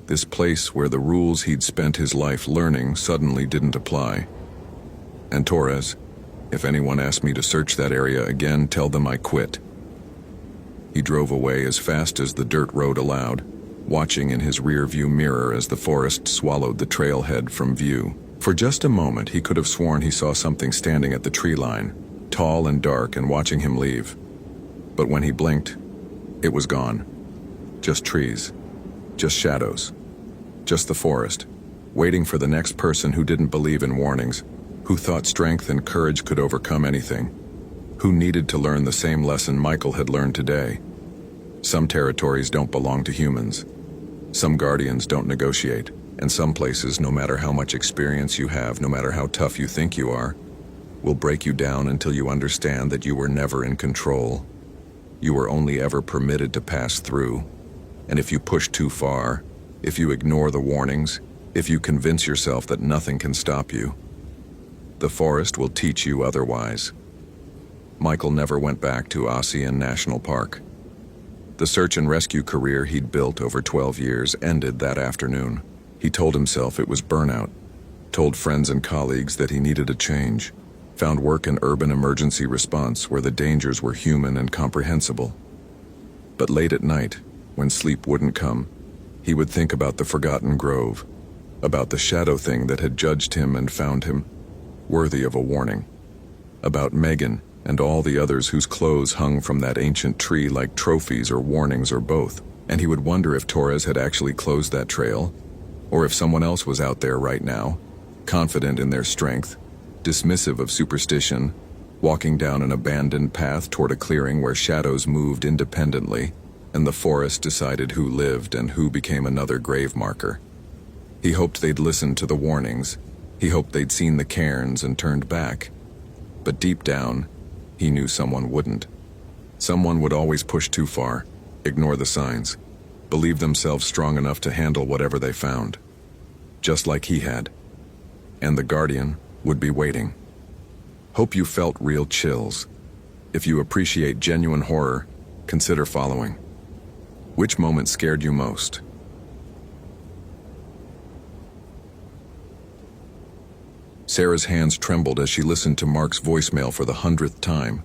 this place where the rules he'd spent his life learning suddenly didn't apply. "And Torres, if anyone asks me to search that area again, tell them I quit." He drove away as fast as the dirt road allowed, watching in his rear-view mirror as the forest swallowed the trailhead from view. For just a moment, he could have sworn he saw something standing at the tree line, tall and dark, and watching him leave. But when he blinked, it was gone. Just trees. Just shadows. Just the forest, waiting for the next person who didn't believe in warnings, who thought strength and courage could overcome anything, who needed to learn the same lesson Michael had learned today. Some territories don't belong to humans. Some guardians don't negotiate, and some places, no matter how much experience you have, no matter how tough you think you are, will break you down until you understand that you were never in control. You were only ever permitted to pass through. And if you push too far, if you ignore the warnings, if you convince yourself that nothing can stop you, the forest will teach you otherwise. Michael never went back to Ossian National Park. The search and rescue career he'd built over 12 years ended that afternoon. He told himself it was burnout, told friends and colleagues that he needed a change, found work in urban emergency response where the dangers were human and comprehensible. But late at night, when sleep wouldn't come, he would think about the forgotten grove, about the shadow thing that had judged him and found him worthy of a warning, about Megan and all the others whose clothes hung from that ancient tree like trophies or warnings or both. And he would wonder if Torres had actually closed that trail, or if someone else was out there right now, confident in their strength, dismissive of superstition, walking down an abandoned path toward a clearing where shadows moved independently, and the forest decided who lived and who became another grave marker. He hoped they'd listened to the warnings. He hoped they'd seen the cairns and turned back. But deep down, he knew someone wouldn't. Someone would always push too far, ignore the signs, believe themselves strong enough to handle whatever they found, just like he had. And the Guardian would be waiting. Hope you felt real chills. If you appreciate genuine horror, consider following. Which moment scared you most? Sarah's hands trembled as she listened to Mark's voicemail for the 100th time.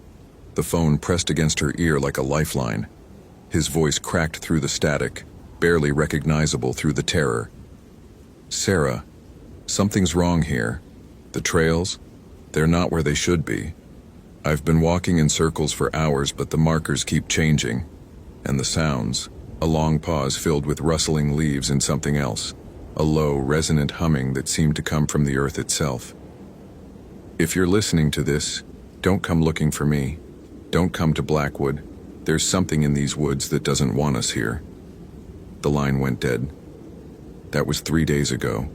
The phone pressed against her ear like a lifeline. His voice cracked through the static, barely recognizable through the terror. Sarah, something's wrong here. The trails, they're not where they should be. I've been walking in circles for hours, but the markers keep changing. And the sounds, a long pause filled with rustling leaves and something else. A low, resonant humming that seemed to come from the earth itself. If you're listening to this, don't come looking for me. Don't come to Blackwood. There's something in these woods that doesn't want us here. The line went dead. That was 3 days ago.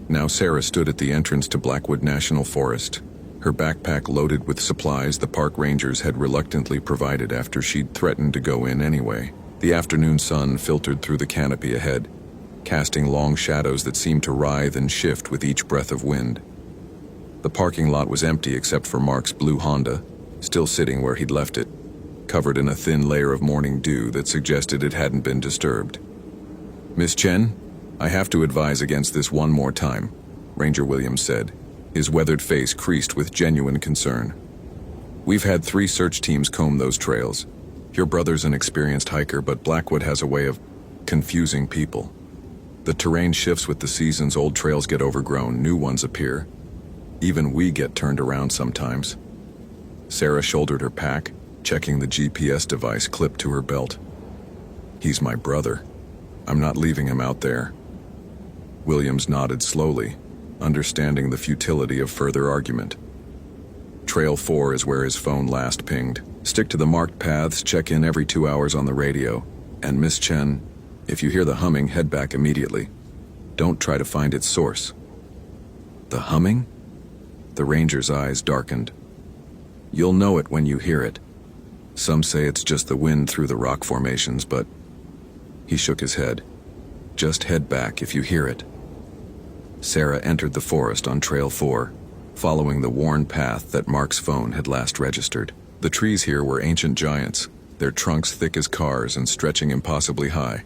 Now Sarah stood at the entrance to Blackwood National Forest, her backpack loaded with supplies the park rangers had reluctantly provided after she'd threatened to go in anyway. The afternoon sun filtered through the canopy ahead, casting long shadows that seemed to writhe and shift with each breath of wind. The parking lot was empty except for Mark's blue Honda, still sitting where he'd left it, covered in a thin layer of morning dew that suggested it hadn't been disturbed. Miss Chen, I have to advise against this one more time, Ranger Williams said, his weathered face creased with genuine concern. We've had 3 search teams comb those trails. Your brother's an experienced hiker, but Blackwood has a way of confusing people. The terrain shifts with the seasons, old trails get overgrown, new ones appear. Even we get turned around sometimes. Sarah shouldered her pack, checking the GPS device clipped to her belt. He's my brother. I'm not leaving him out there. Williams nodded slowly, understanding the futility of further argument. Trail 4 is where his phone last pinged. Stick to the marked paths, check in every 2 hours on the radio. And Miss Chen, if you hear the humming, head back immediately. Don't try to find its source. The humming? The ranger's eyes darkened. You'll know it when you hear it. Some say it's just the wind through the rock formations, but... He shook his head. Just head back if you hear it. Sarah entered the forest on Trail 4, following the worn path that Mark's phone had last registered. The trees here were ancient giants, their trunks thick as cars and stretching impossibly high.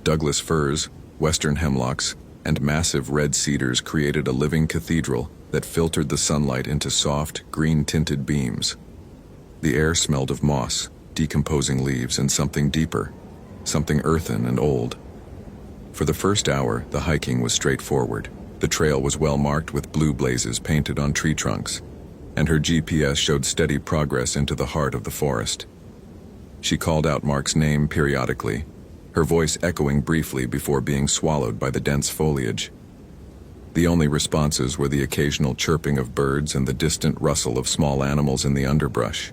Douglas firs, western hemlocks, and massive red cedars created a living cathedral that filtered the sunlight into soft, green-tinted beams. The air smelled of moss, decomposing leaves, and something deeper, something earthen and old. For the first hour, the hiking was straightforward. The trail was well marked with blue blazes painted on tree trunks, and her GPS showed steady progress into the heart of the forest. She called out Mark's name periodically, her voice echoing briefly before being swallowed by the dense foliage. The only responses were the occasional chirping of birds and the distant rustle of small animals in the underbrush.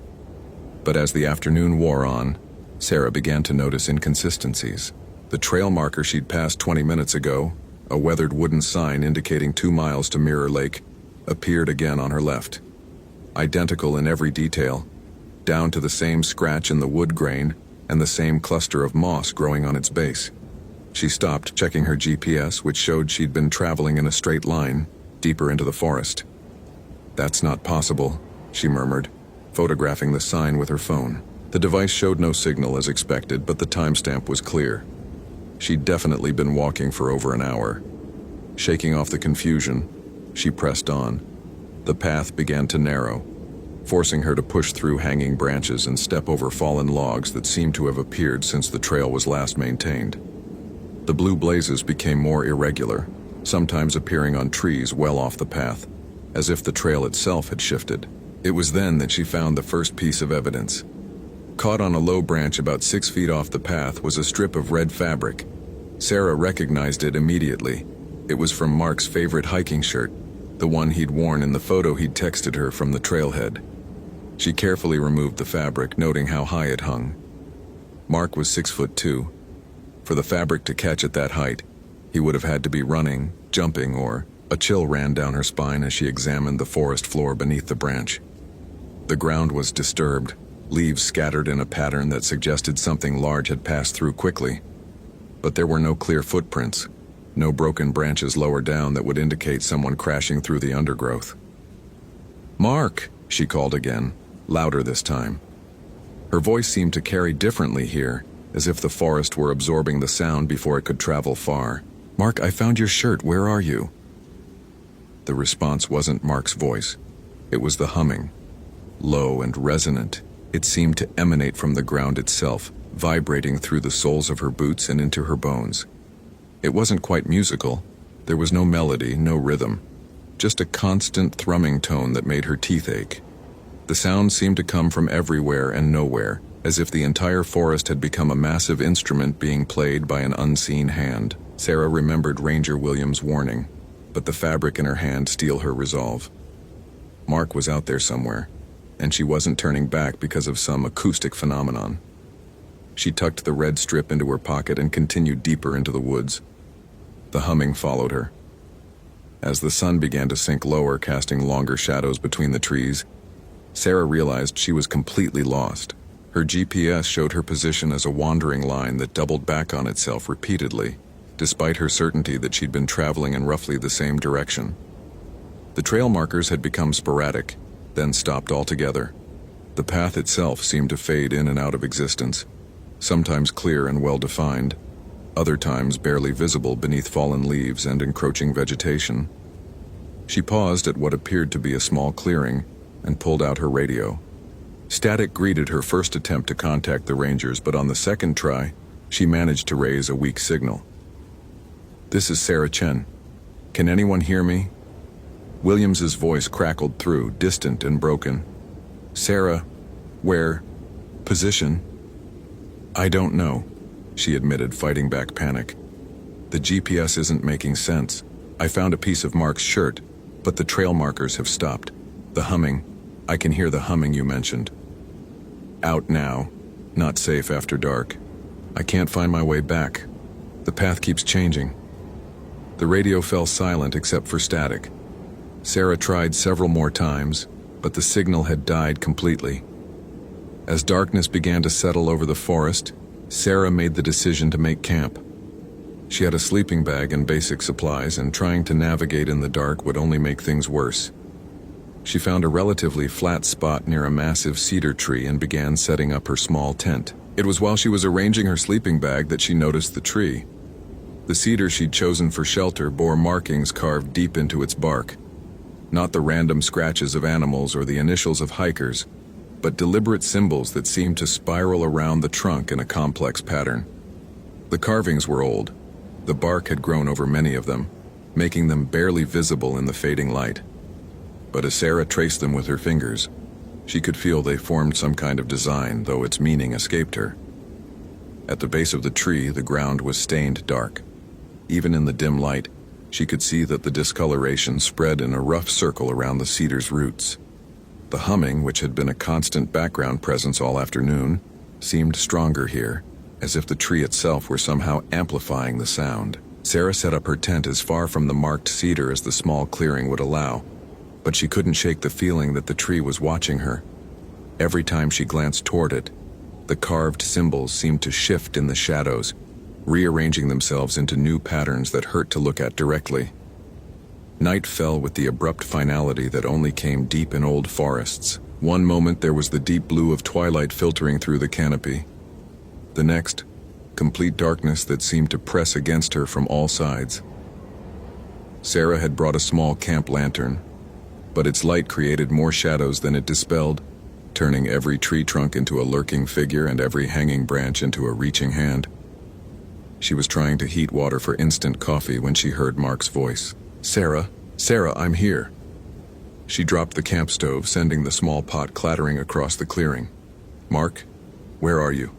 But as the afternoon wore on, Sarah began to notice inconsistencies. The trail marker she'd passed 20 minutes ago, a weathered wooden sign indicating 2 miles to Mirror Lake, appeared again on her left. Identical in every detail, down to the same scratch in the wood grain and the same cluster of moss growing on its base. She stopped, checking her GPS, which showed she'd been traveling in a straight line, deeper into the forest. "That's not possible," she murmured, photographing the sign with her phone. The device showed no signal as expected, but the timestamp was clear. She'd definitely been walking for over an hour. Shaking off the confusion, she pressed on. The path began to narrow, forcing her to push through hanging branches and step over fallen logs that seemed to have appeared since the trail was last maintained. The blue blazes became more irregular, sometimes appearing on trees well off the path, as if the trail itself had shifted. It was then that she found the first piece of evidence. Caught on a low branch about 6 feet off the path was a strip of red fabric. Sarah recognized it immediately. It was from Mark's favorite hiking shirt, the one he'd worn in the photo he'd texted her from the trailhead. She carefully removed the fabric, noting how high it hung. Mark was 6'2". For the fabric to catch at that height, he would have had to be running, jumping, or a chill ran down her spine as she examined the forest floor beneath the branch. The ground was disturbed, leaves scattered in a pattern that suggested something large had passed through quickly. But there were no clear footprints, no broken branches lower down that would indicate someone crashing through the undergrowth. "Mark!" she called again, louder this time. Her voice seemed to carry differently here, as if the forest were absorbing the sound before it could travel far. "Mark, I found your shirt. Where are you?" The response wasn't Mark's voice. It was the humming. Low and resonant, it seemed to emanate from the ground itself, vibrating through the soles of her boots and into her bones. It wasn't quite musical. There was no melody, no rhythm, just a constant thrumming tone that made her teeth ache. The sound seemed to come from everywhere and nowhere, as if the entire forest had become a massive instrument being played by an unseen hand. Sarah remembered Ranger Williams' warning, but the fabric in her hand steeled her resolve. Mark was out there somewhere, and she wasn't turning back because of some acoustic phenomenon. She tucked the red strip into her pocket and continued deeper into the woods. The humming followed her. As the sun began to sink lower, casting longer shadows between the trees, Sarah realized she was completely lost. Her GPS showed her position as a wandering line that doubled back on itself repeatedly, despite her certainty that she'd been traveling in roughly the same direction. The trail markers had become sporadic, then stopped altogether. The path itself seemed to fade in and out of existence, sometimes clear and well-defined, other times barely visible beneath fallen leaves and encroaching vegetation. She paused at what appeared to be a small clearing and pulled out her radio. Static greeted her first attempt to contact the Rangers, but on the second try, she managed to raise a weak signal. "This is Sarah Chen. Can anyone hear me?" Williams's voice crackled through, distant and broken. "Sarah, where? Position?" "I don't know," she admitted, fighting back panic. "The GPS isn't making sense. I found a piece of Mark's shirt, but the trail markers have stopped. The humming, I can hear the humming you mentioned. Out now, not safe after dark. I can't find my way back. The path keeps changing." The radio fell silent except for static. Sarah tried several more times, but the signal had died completely. As darkness began to settle over the forest, Sarah made the decision to make camp. She had a sleeping bag and basic supplies, and trying to navigate in the dark would only make things worse. She found a relatively flat spot near a massive cedar tree and began setting up her small tent. It was while she was arranging her sleeping bag that she noticed the tree. The cedar she'd chosen for shelter bore markings carved deep into its bark. Not the random scratches of animals or the initials of hikers, but deliberate symbols that seemed to spiral around the trunk in a complex pattern. The carvings were old. The bark had grown over many of them, making them barely visible in the fading light. But as Sarah traced them with her fingers, she could feel they formed some kind of design, though its meaning escaped her. At the base of the tree, the ground was stained dark. Even in the dim light, She could see that the discoloration spread in a rough circle around the cedar's roots. The humming, which had been a constant background presence all afternoon, seemed stronger here, as if the tree itself were somehow amplifying the sound. Sarah set up her tent as far from the marked cedar as the small clearing would allow, but she couldn't shake the feeling that the tree was watching her. Every time she glanced toward it, the carved symbols seemed to shift in the shadows, rearranging themselves into new patterns that hurt to look at directly. Night fell with the abrupt finality that only came deep in old forests. One moment there was the deep blue of twilight filtering through the canopy. The next, complete darkness that seemed to press against her from all sides. Sarah had brought a small camp lantern, but its light created more shadows than it dispelled, turning every tree trunk into a lurking figure and every hanging branch into a reaching hand. She was trying to heat water for instant coffee when she heard Mark's voice. "Sarah, Sarah, I'm here." She dropped the camp stove, sending the small pot clattering across the clearing. "Mark, where are you?"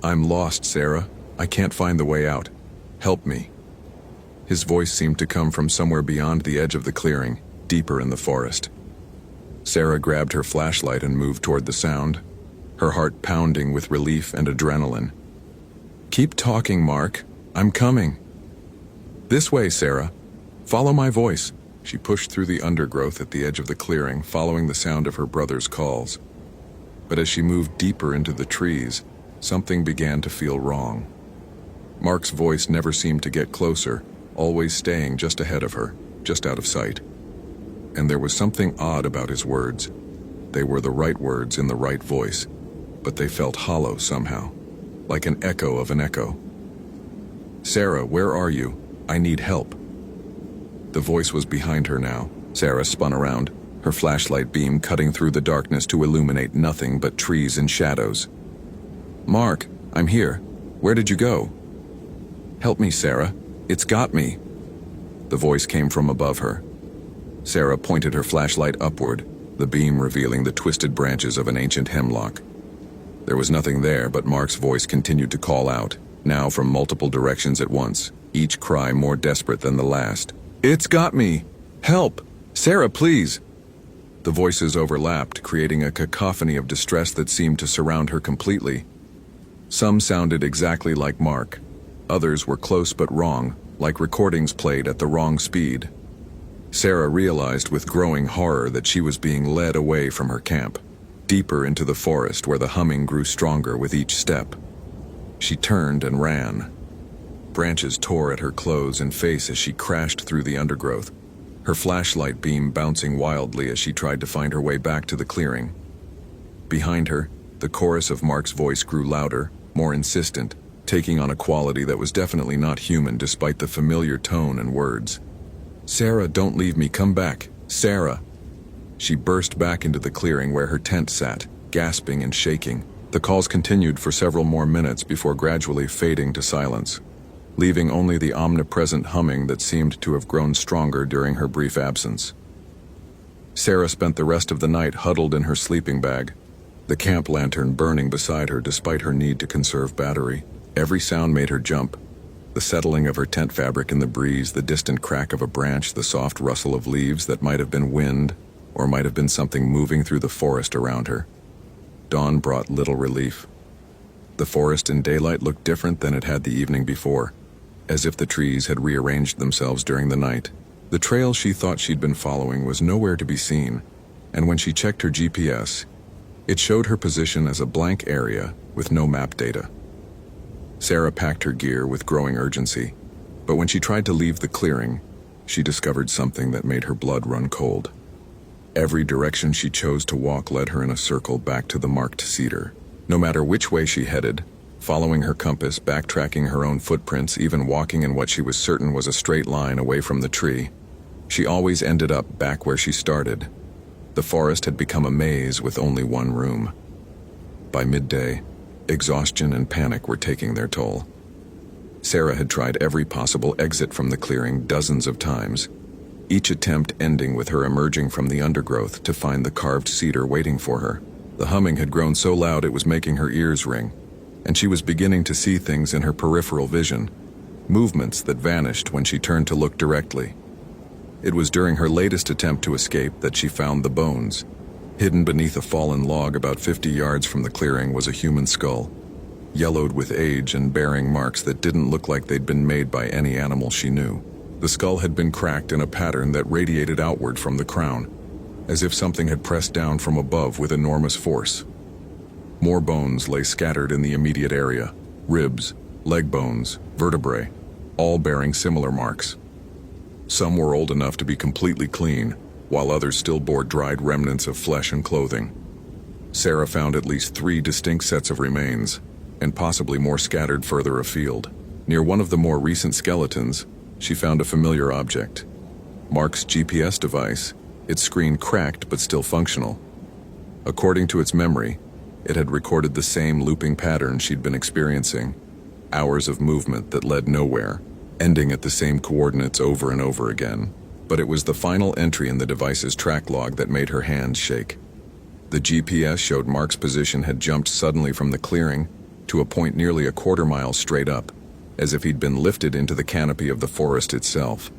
"I'm lost, Sarah. I can't find the way out. Help me." His voice seemed to come from somewhere beyond the edge of the clearing, deeper in the forest. Sarah grabbed her flashlight and moved toward the sound, her heart pounding with relief and adrenaline. "Keep talking, Mark. I'm coming." "This way, Sarah. Follow my voice." She pushed through the undergrowth at the edge of the clearing, following the sound of her brother's calls. But as she moved deeper into the trees, something began to feel wrong. Mark's voice never seemed to get closer, always staying just ahead of her, just out of sight. And there was something odd about his words. They were the right words in the right voice, but they felt hollow somehow, like an echo of an echo. "Sarah, where are you? I need help." The voice was behind her now. Sarah spun around, her flashlight beam cutting through the darkness to illuminate nothing but trees and shadows. "Mark, I'm here. Where did you go?" "Help me, Sarah. It's got me." The voice came from above her. Sarah pointed her flashlight upward, the beam revealing the twisted branches of an ancient hemlock. There was nothing there, but Mark's voice continued to call out, now from multiple directions at once, each cry more desperate than the last. "It's got me! Help! Sarah, please!" The voices overlapped, creating a cacophony of distress that seemed to surround her completely. Some sounded exactly like Mark. Others were close but wrong, like recordings played at the wrong speed. Sarah realized with growing horror that she was being led away from her camp, deeper into the forest where the humming grew stronger with each step. She turned and ran. Branches tore at her clothes and face as she crashed through the undergrowth, her flashlight beam bouncing wildly as she tried to find her way back to the clearing. Behind her, the chorus of Mark's voice grew louder, more insistent, taking on a quality that was definitely not human despite the familiar tone and words. "Sarah, don't leave me, come back, Sarah." She burst back into the clearing where her tent sat, gasping and shaking. The calls continued for several more minutes before gradually fading to silence, leaving only the omnipresent humming that seemed to have grown stronger during her brief absence. Sarah spent the rest of the night huddled in her sleeping bag, the camp lantern burning beside her despite her need to conserve battery. Every sound made her jump. The settling of her tent fabric in the breeze, the distant crack of a branch, the soft rustle of leaves that might have been wind, or might have been something moving through the forest around her. Dawn brought little relief. The forest in daylight looked different than it had the evening before, as if the trees had rearranged themselves during the night. The trail she thought she'd been following was nowhere to be seen, and when she checked her GPS, it showed her position as a blank area with no map data. Sarah packed her gear with growing urgency, but when she tried to leave the clearing, she discovered something that made her blood run cold. Every direction she chose to walk led her in a circle back to the marked cedar. No matter which way she headed, following her compass, backtracking her own footprints, even walking in what she was certain was a straight line away from the tree, she always ended up back where she started. The forest had become a maze with only one room. By midday, exhaustion and panic were taking their toll. Sarah had tried every possible exit from the clearing dozens of times, each attempt ending with her emerging from the undergrowth to find the carved cedar waiting for her. The humming had grown so loud it was making her ears ring, and she was beginning to see things in her peripheral vision, movements that vanished when she turned to look directly. It was during her latest attempt to escape that she found the bones. Hidden beneath a fallen log about 50 yards from the clearing was a human skull, yellowed with age and bearing marks that didn't look like they'd been made by any animal she knew. The skull had been cracked in a pattern that radiated outward from the crown, as if something had pressed down from above with enormous force. More bones lay scattered in the immediate area: ribs, leg bones, vertebrae, all bearing similar marks. Some were old enough to be completely clean, while others still bore dried remnants of flesh and clothing. Sarah found at least 3 distinct sets of remains, and possibly more scattered further afield. Near one of the more recent skeletons, she found a familiar object. Mark's GPS device, its screen cracked but still functional. According to its memory, it had recorded the same looping pattern she'd been experiencing, hours of movement that led nowhere, ending at the same coordinates over and over again. But it was the final entry in the device's track log that made her hands shake. The GPS showed Mark's position had jumped suddenly from the clearing to a point nearly a quarter mile straight up, as if he'd been lifted into the canopy of the forest itself.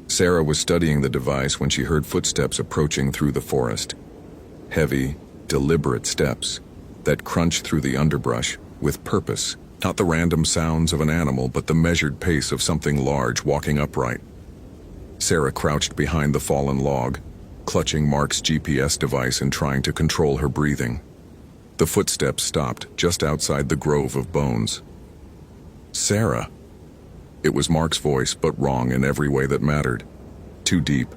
Sarah was studying the device when she heard footsteps approaching through the forest. Heavy, deliberate steps that crunched through the underbrush with purpose, not the random sounds of an animal, but the measured pace of something large walking upright. Sarah crouched behind the fallen log, clutching Mark's GPS device and trying to control her breathing. The footsteps stopped just outside the grove of bones. "Sarah." It was Mark's voice, but wrong in every way that mattered. Too deep,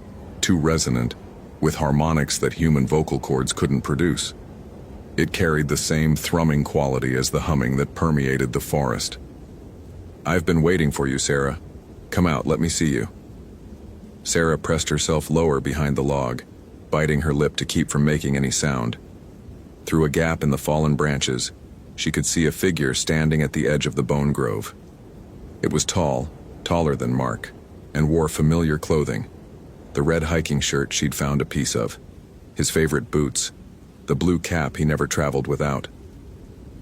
too resonant, with harmonics that human vocal cords couldn't produce. It carried the same thrumming quality as the humming that permeated the forest. "I've been waiting for you, Sarah. Come out, let me see you." Sarah pressed herself lower behind the log, biting her lip to keep from making any sound. Through a gap in the fallen branches, she could see a figure standing at the edge of the bone grove. It was tall, taller than Mark, and wore familiar clothing: the red hiking shirt she'd found a piece of, his favorite boots, the blue cap he never traveled without.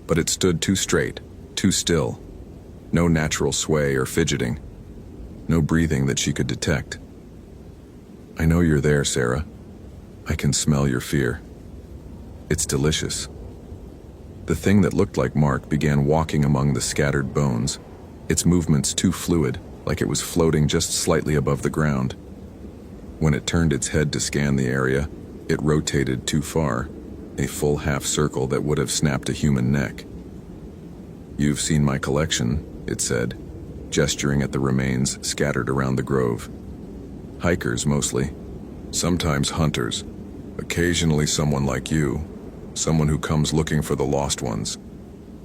But it stood too straight, too still. No natural sway or fidgeting. No breathing that she could detect. "I know you're there, Sarah. I can smell your fear. It's delicious." The thing that looked like Mark began walking among the scattered bones, its movements too fluid, like it was floating just slightly above the ground. When it turned its head to scan the area, it rotated too far, a full half circle that would have snapped a human neck. "You've seen my collection," it said, gesturing at the remains scattered around the grove. "Hikers mostly, sometimes hunters, occasionally someone like you, someone who comes looking for the lost ones.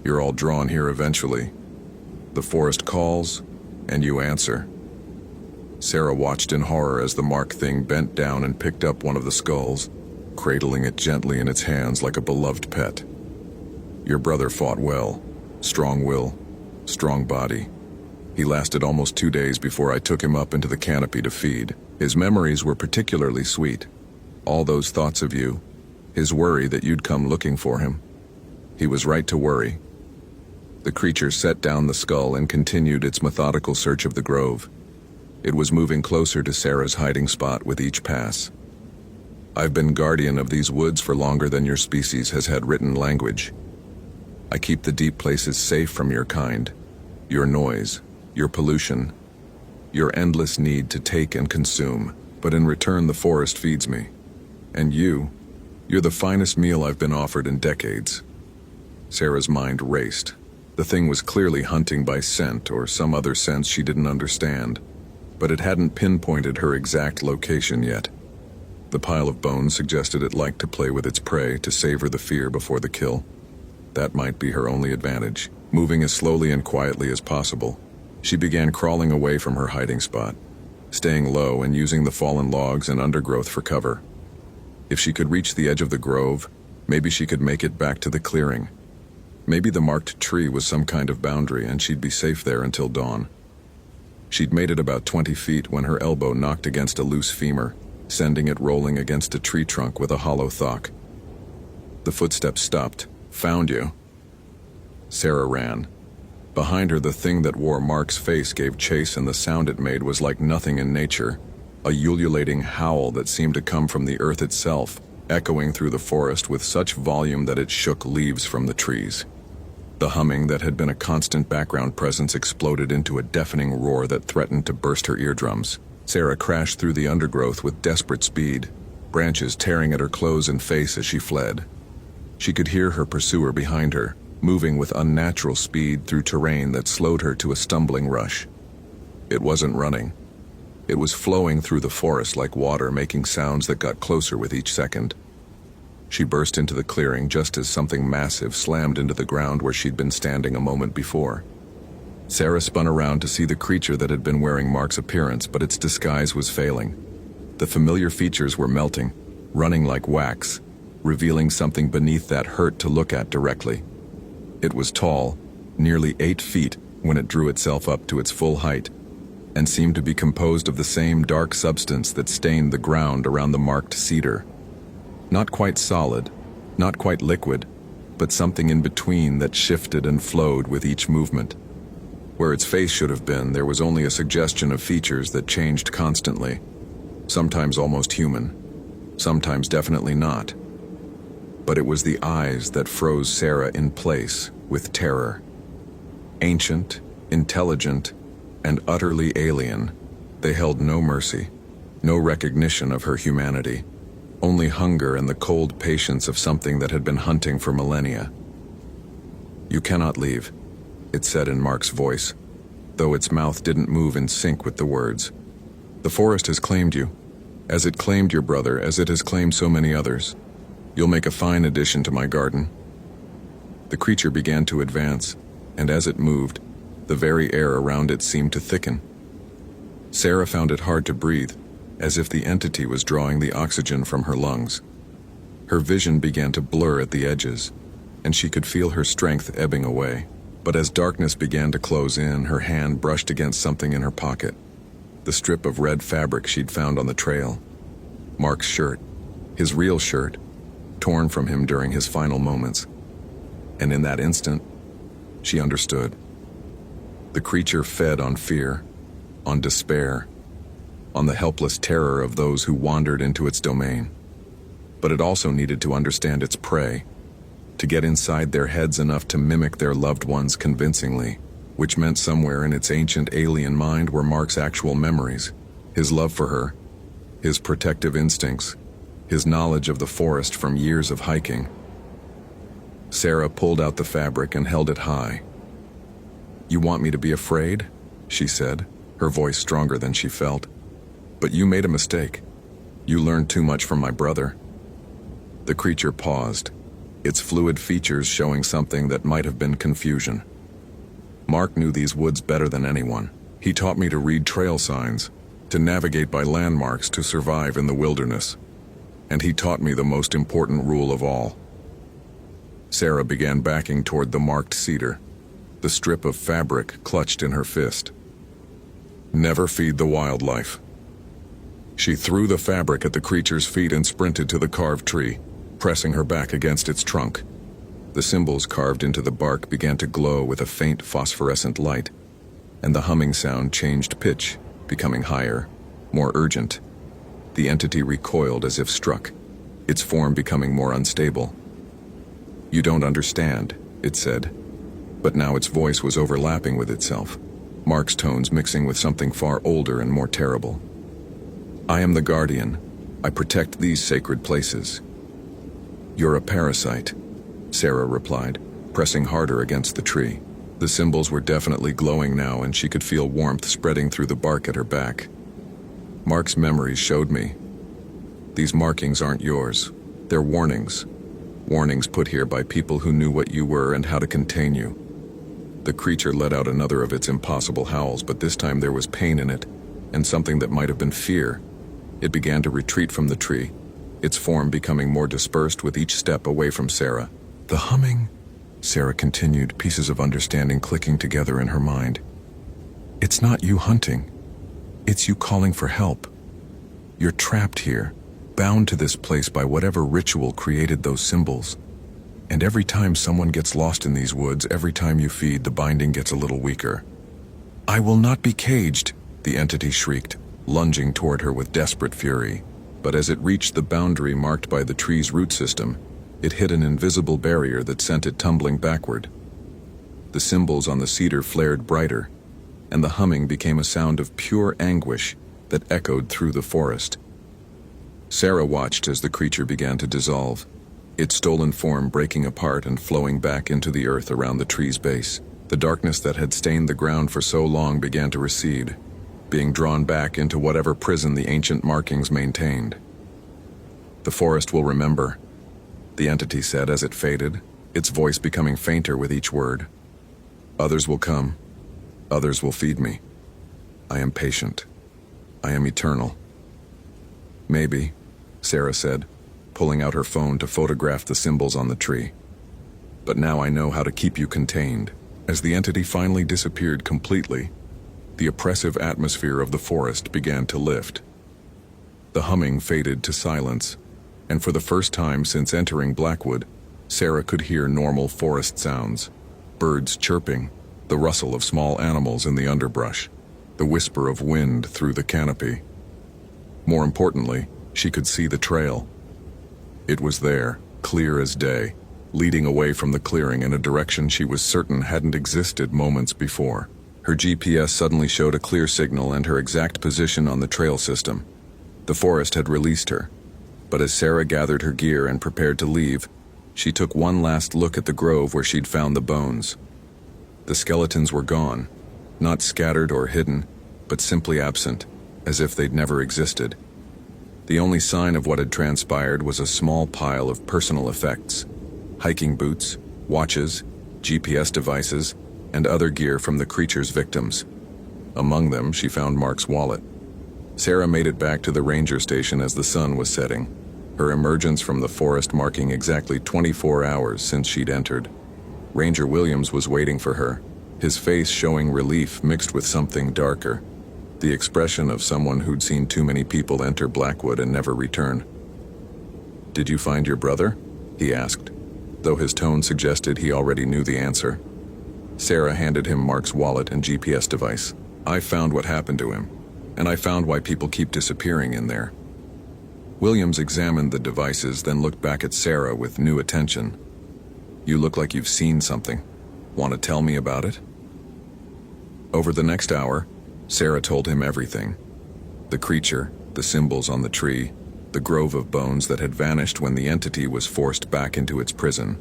You're all drawn here eventually. The forest calls, and you answer." Sarah watched in horror as the Mark thing bent down and picked up one of the skulls, cradling it gently in its hands like a beloved pet. "Your brother fought well. Strong will, strong body. He lasted almost 2 days before I took him up into the canopy to feed. His memories were particularly sweet. All those thoughts of you, his worry that you'd come looking for him. He was right to worry." The creature set down the skull and continued its methodical search of the grove. It was moving closer to Sarah's hiding spot with each pass. "I've been guardian of these woods for longer than your species has had written language. I keep the deep places safe from your kind, your noise, your pollution, your endless need to take and consume, but in return the forest feeds me. And you're the finest meal I've been offered in decades." Sarah's mind raced. The thing was clearly hunting by scent or some other sense she didn't understand, but it hadn't pinpointed her exact location yet. The pile of bones suggested it liked to play with its prey to savor the fear before the kill. That might be her only advantage. Moving as slowly and quietly as possible, she began crawling away from her hiding spot, staying low and using the fallen logs and undergrowth for cover. If she could reach the edge of the grove, maybe she could make it back to the clearing. Maybe the marked tree was some kind of boundary and she'd be safe there until dawn. She'd made it about 20 feet when her elbow knocked against a loose femur, sending it rolling against a tree trunk with a hollow thock. The footsteps stopped. "Found you." Sarah ran. Behind her, the thing that wore Mark's face gave chase, and the sound it made was like nothing in nature, a ululating howl that seemed to come from the earth itself, echoing through the forest with such volume that it shook leaves from the trees. The humming that had been a constant background presence exploded into a deafening roar that threatened to burst her eardrums. Sarah crashed through the undergrowth with desperate speed, branches tearing at her clothes and face as she fled. She could hear her pursuer behind her, moving with unnatural speed through terrain that slowed her to a stumbling rush. It wasn't running. It was flowing through the forest like water, making sounds that got closer with each second. She burst into the clearing just as something massive slammed into the ground where she'd been standing a moment before. Sarah spun around to see the creature that had been wearing Mark's appearance, but its disguise was failing. The familiar features were melting, running like wax, revealing something beneath that hurt to look at directly. It was tall, nearly 8 feet when it drew itself up to its full height, and seemed to be composed of the same dark substance that stained the ground around the marked cedar. Not quite solid, not quite liquid, but something in between that shifted and flowed with each movement. Where its face should have been, there was only a suggestion of features that changed constantly, sometimes almost human, sometimes definitely not. But it was the eyes that froze Sarah in place with terror. Ancient, intelligent, and utterly alien, they held no mercy, no recognition of her humanity, only hunger and the cold patience of something that had been hunting for millennia. "You cannot leave," it said in Mark's voice, though its mouth didn't move in sync with the words. "The forest has claimed you, as it claimed your brother, as it has claimed so many others. You'll make a fine addition to my garden." The creature began to advance, and as it moved, the very air around it seemed to thicken. Sarah found it hard to breathe, as if the entity was drawing the oxygen from her lungs. Her vision began to blur at the edges, and she could feel her strength ebbing away. But as darkness began to close in, her hand brushed against something in her pocket, the strip of red fabric she'd found on the trail. Mark's shirt, his real shirt, torn from him during his final moments. And in that instant, she understood. The creature fed on fear, on despair, on the helpless terror of those who wandered into its domain. But it also needed to understand its prey, to get inside their heads enough to mimic their loved ones convincingly, which meant somewhere in its ancient alien mind were Mark's actual memories, his love for her, his protective instincts, his knowledge of the forest from years of hiking. Sarah pulled out the fabric and held it high. "You want me to be afraid?" she said, her voice stronger than she felt. "But you made a mistake. You learned too much from my brother." The creature paused, its fluid features showing something that might have been confusion. "Mark knew these woods better than anyone. He taught me to read trail signs, to navigate by landmarks, to survive in the wilderness. And he taught me the most important rule of all." Sarah began backing toward the marked cedar, the strip of fabric clutched in her fist. "Never feed the wildlife." She threw the fabric at the creature's feet and sprinted to the carved tree, pressing her back against its trunk. The symbols carved into the bark began to glow with a faint phosphorescent light, and the humming sound changed pitch, becoming higher, more urgent. The entity recoiled as if struck, its form becoming more unstable. "You don't understand," it said, but now its voice was overlapping with itself, Mark's tones mixing with something far older and more terrible. "I am the guardian. I protect these sacred places." "You're a parasite," Sarah replied, pressing harder against the tree. The symbols were definitely glowing now, and she could feel warmth spreading through the bark at her back. "Mark's memories showed me. These markings aren't yours. They're warnings. Warnings put here by people who knew what you were and how to contain you." The creature let out another of its impossible howls, but this time there was pain in it, and something that might have been fear. It began to retreat from the tree, its form becoming more dispersed with each step away from Sarah. "The humming," Sarah continued, pieces of understanding clicking together in her mind. "It's not you hunting. It's you calling for help. You're trapped here, bound to this place by whatever ritual created those symbols. And every time someone gets lost in these woods, every time you feed, the binding gets a little weaker. I will not be caged, the entity shrieked, lunging toward her with desperate fury. But as it reached the boundary marked by the tree's root system, it hit an invisible barrier that sent it tumbling backward. The symbols on the cedar flared brighter, and the humming became a sound of pure anguish that echoed through the forest. Sarah watched as the creature began to dissolve, its stolen form breaking apart and flowing back into the earth around the tree's base. The darkness that had stained the ground for so long began to recede, being drawn back into whatever prison the ancient markings maintained. The forest will remember, the entity said as it faded, its voice becoming fainter with each word. Others will come. Others will feed me. I am patient. I am eternal. Maybe, Sarah said, pulling out her phone to photograph the symbols on the tree. But now I know how to keep you contained. As the entity finally disappeared completely, the oppressive atmosphere of the forest began to lift. The humming faded to silence, and for the first time since entering Blackwood, Sarah could hear normal forest sounds. Birds chirping, the rustle of small animals in the underbrush, the whisper of wind through the canopy. More importantly, she could see the trail. It was there, clear as day, leading away from the clearing in a direction she was certain hadn't existed moments before. Her GPS suddenly showed a clear signal and her exact position on the trail system. The forest had released her, but as Sarah gathered her gear and prepared to leave, she took one last look at the grove where she'd found the bones. The skeletons were gone, not scattered or hidden, but simply absent, as if they'd never existed. The only sign of what had transpired was a small pile of personal effects: hiking boots, watches, GPS devices, and other gear from the creature's victims. Among them, she found Mark's wallet. Sarah made it back to the ranger station as the sun was setting, her emergence from the forest marking exactly 24 hours since she'd entered. Ranger Williams was waiting for her, his face showing relief mixed with something darker, the expression of someone who'd seen too many people enter Blackwood and never return. "Did you find your brother?" he asked, though his tone suggested he already knew the answer. Sarah handed him Mark's wallet and GPS device. "I found what happened to him, and I found why people keep disappearing in there." Williams examined the devices, then looked back at Sarah with new attention. "You look like you've seen something. Want to tell me about it?" Over the next hour, Sarah told him everything. The creature, the symbols on the tree, the grove of bones that had vanished when the entity was forced back into its prison.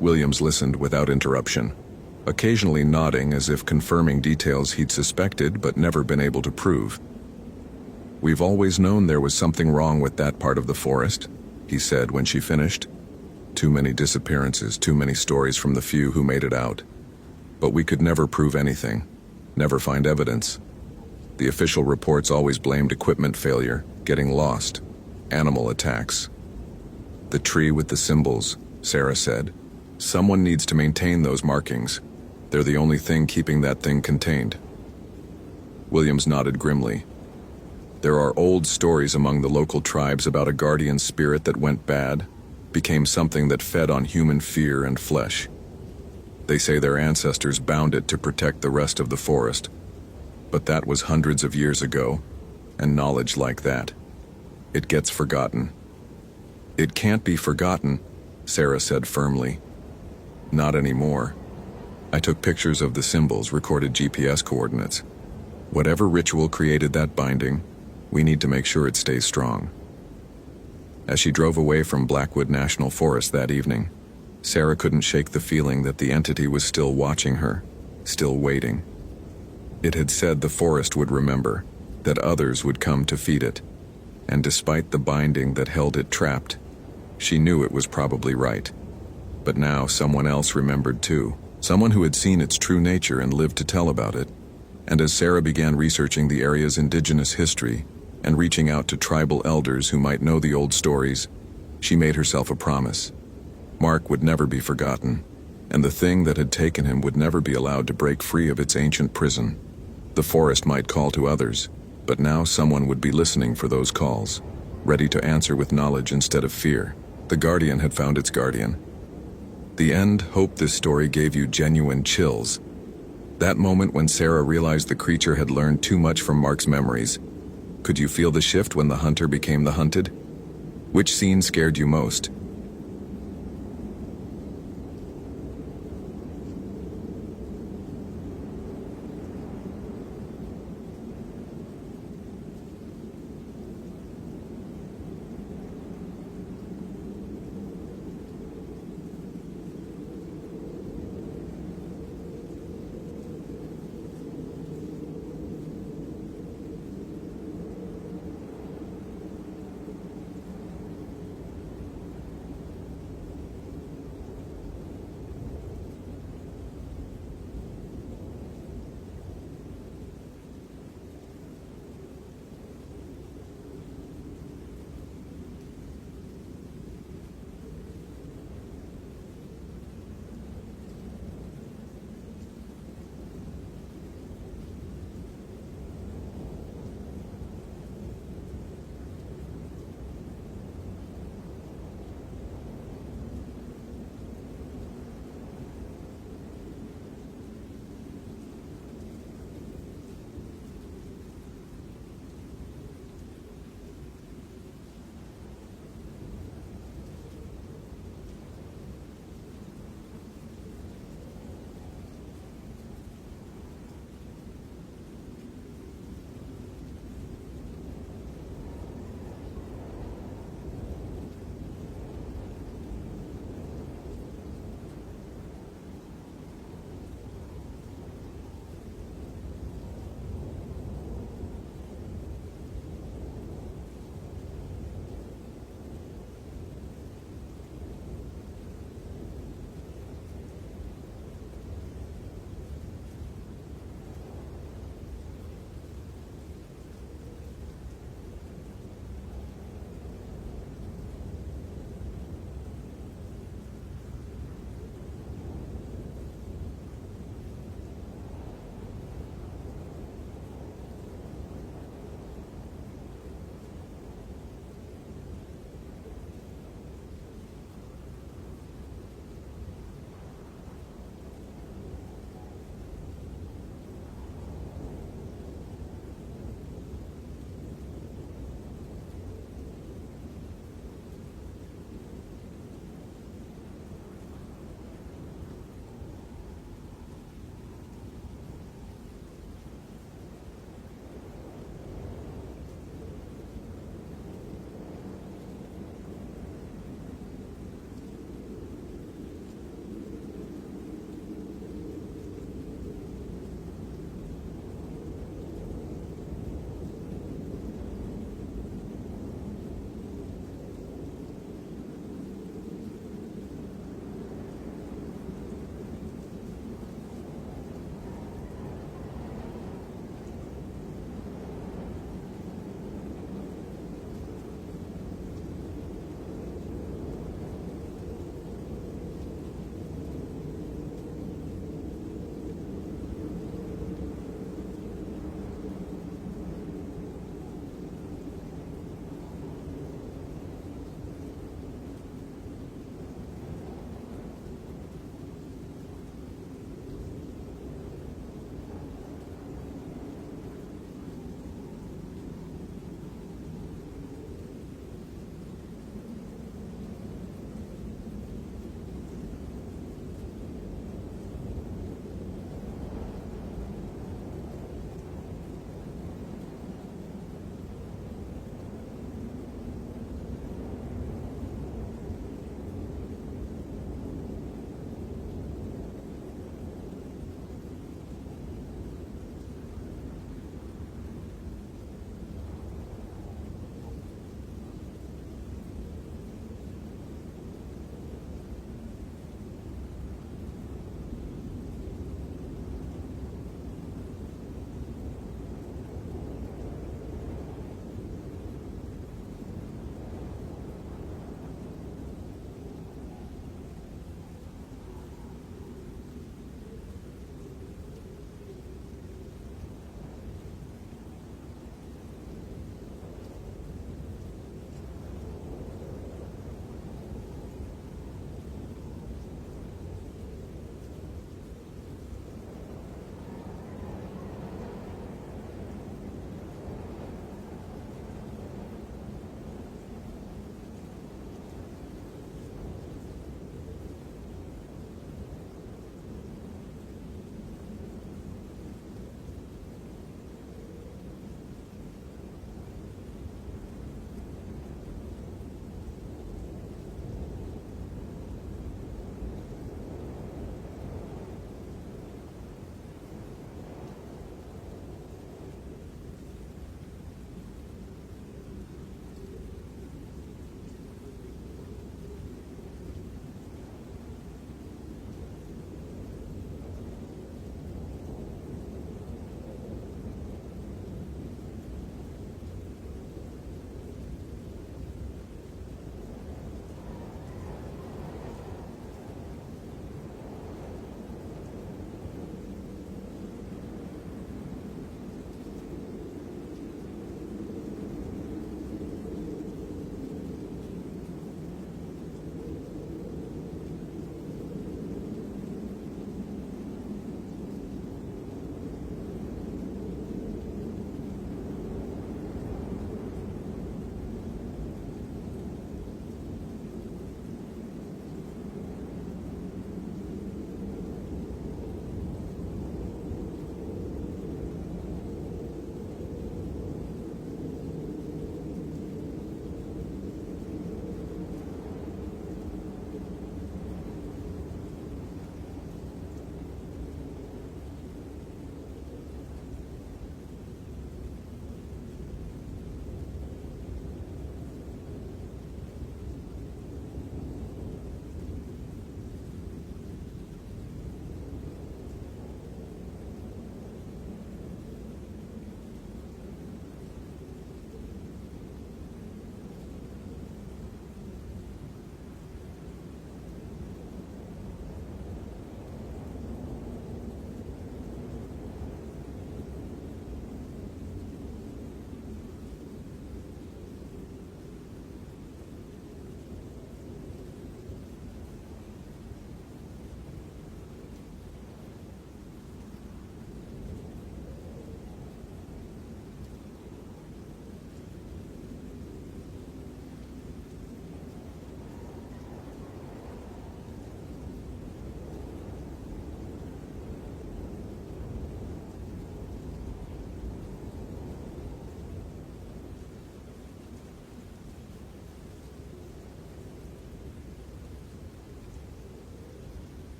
Williams listened without interruption, occasionally nodding as if confirming details he'd suspected but never been able to prove. "We've always known there was something wrong with that part of the forest," he said when she finished. "Too many disappearances, too many stories from the few who made it out. But we could never prove anything, never find evidence. The official reports always blamed equipment failure, getting lost, animal attacks." "The tree with the symbols," Sarah said. "Someone needs to maintain those markings. They're the only thing keeping that thing contained." Williams nodded grimly. "There are old stories among the local tribes about a guardian spirit that went bad, became something that fed on human fear and flesh. They say their ancestors bound it to protect the rest of the forest. But that was hundreds of years ago, and knowledge like that, it gets forgotten." "It can't be forgotten," Sarah said firmly. "Not anymore. I took pictures of the symbols, recorded GPS coordinates. Whatever ritual created that binding, we need to make sure it stays strong." As she drove away from Blackwood National Forest that evening, Sarah couldn't shake the feeling that the entity was still watching her, still waiting. It had said the forest would remember, that others would come to feed it, and despite the binding that held it trapped, she knew it was probably right. But now someone else remembered too, someone who had seen its true nature and lived to tell about it. And as Sarah began researching the area's indigenous history and reaching out to tribal elders who might know the old stories, she made herself a promise. Mark would never be forgotten, and the thing that had taken him would never be allowed to break free of its ancient prison. The forest might call to others, but now someone would be listening for those calls, ready to answer with knowledge instead of fear. The guardian had found its guardian. The end, hope this story gave you genuine chills. That moment when Sarah realized the creature had learned too much from Mark's memories. Could you feel the shift when the hunter became the hunted? Which scene scared you most?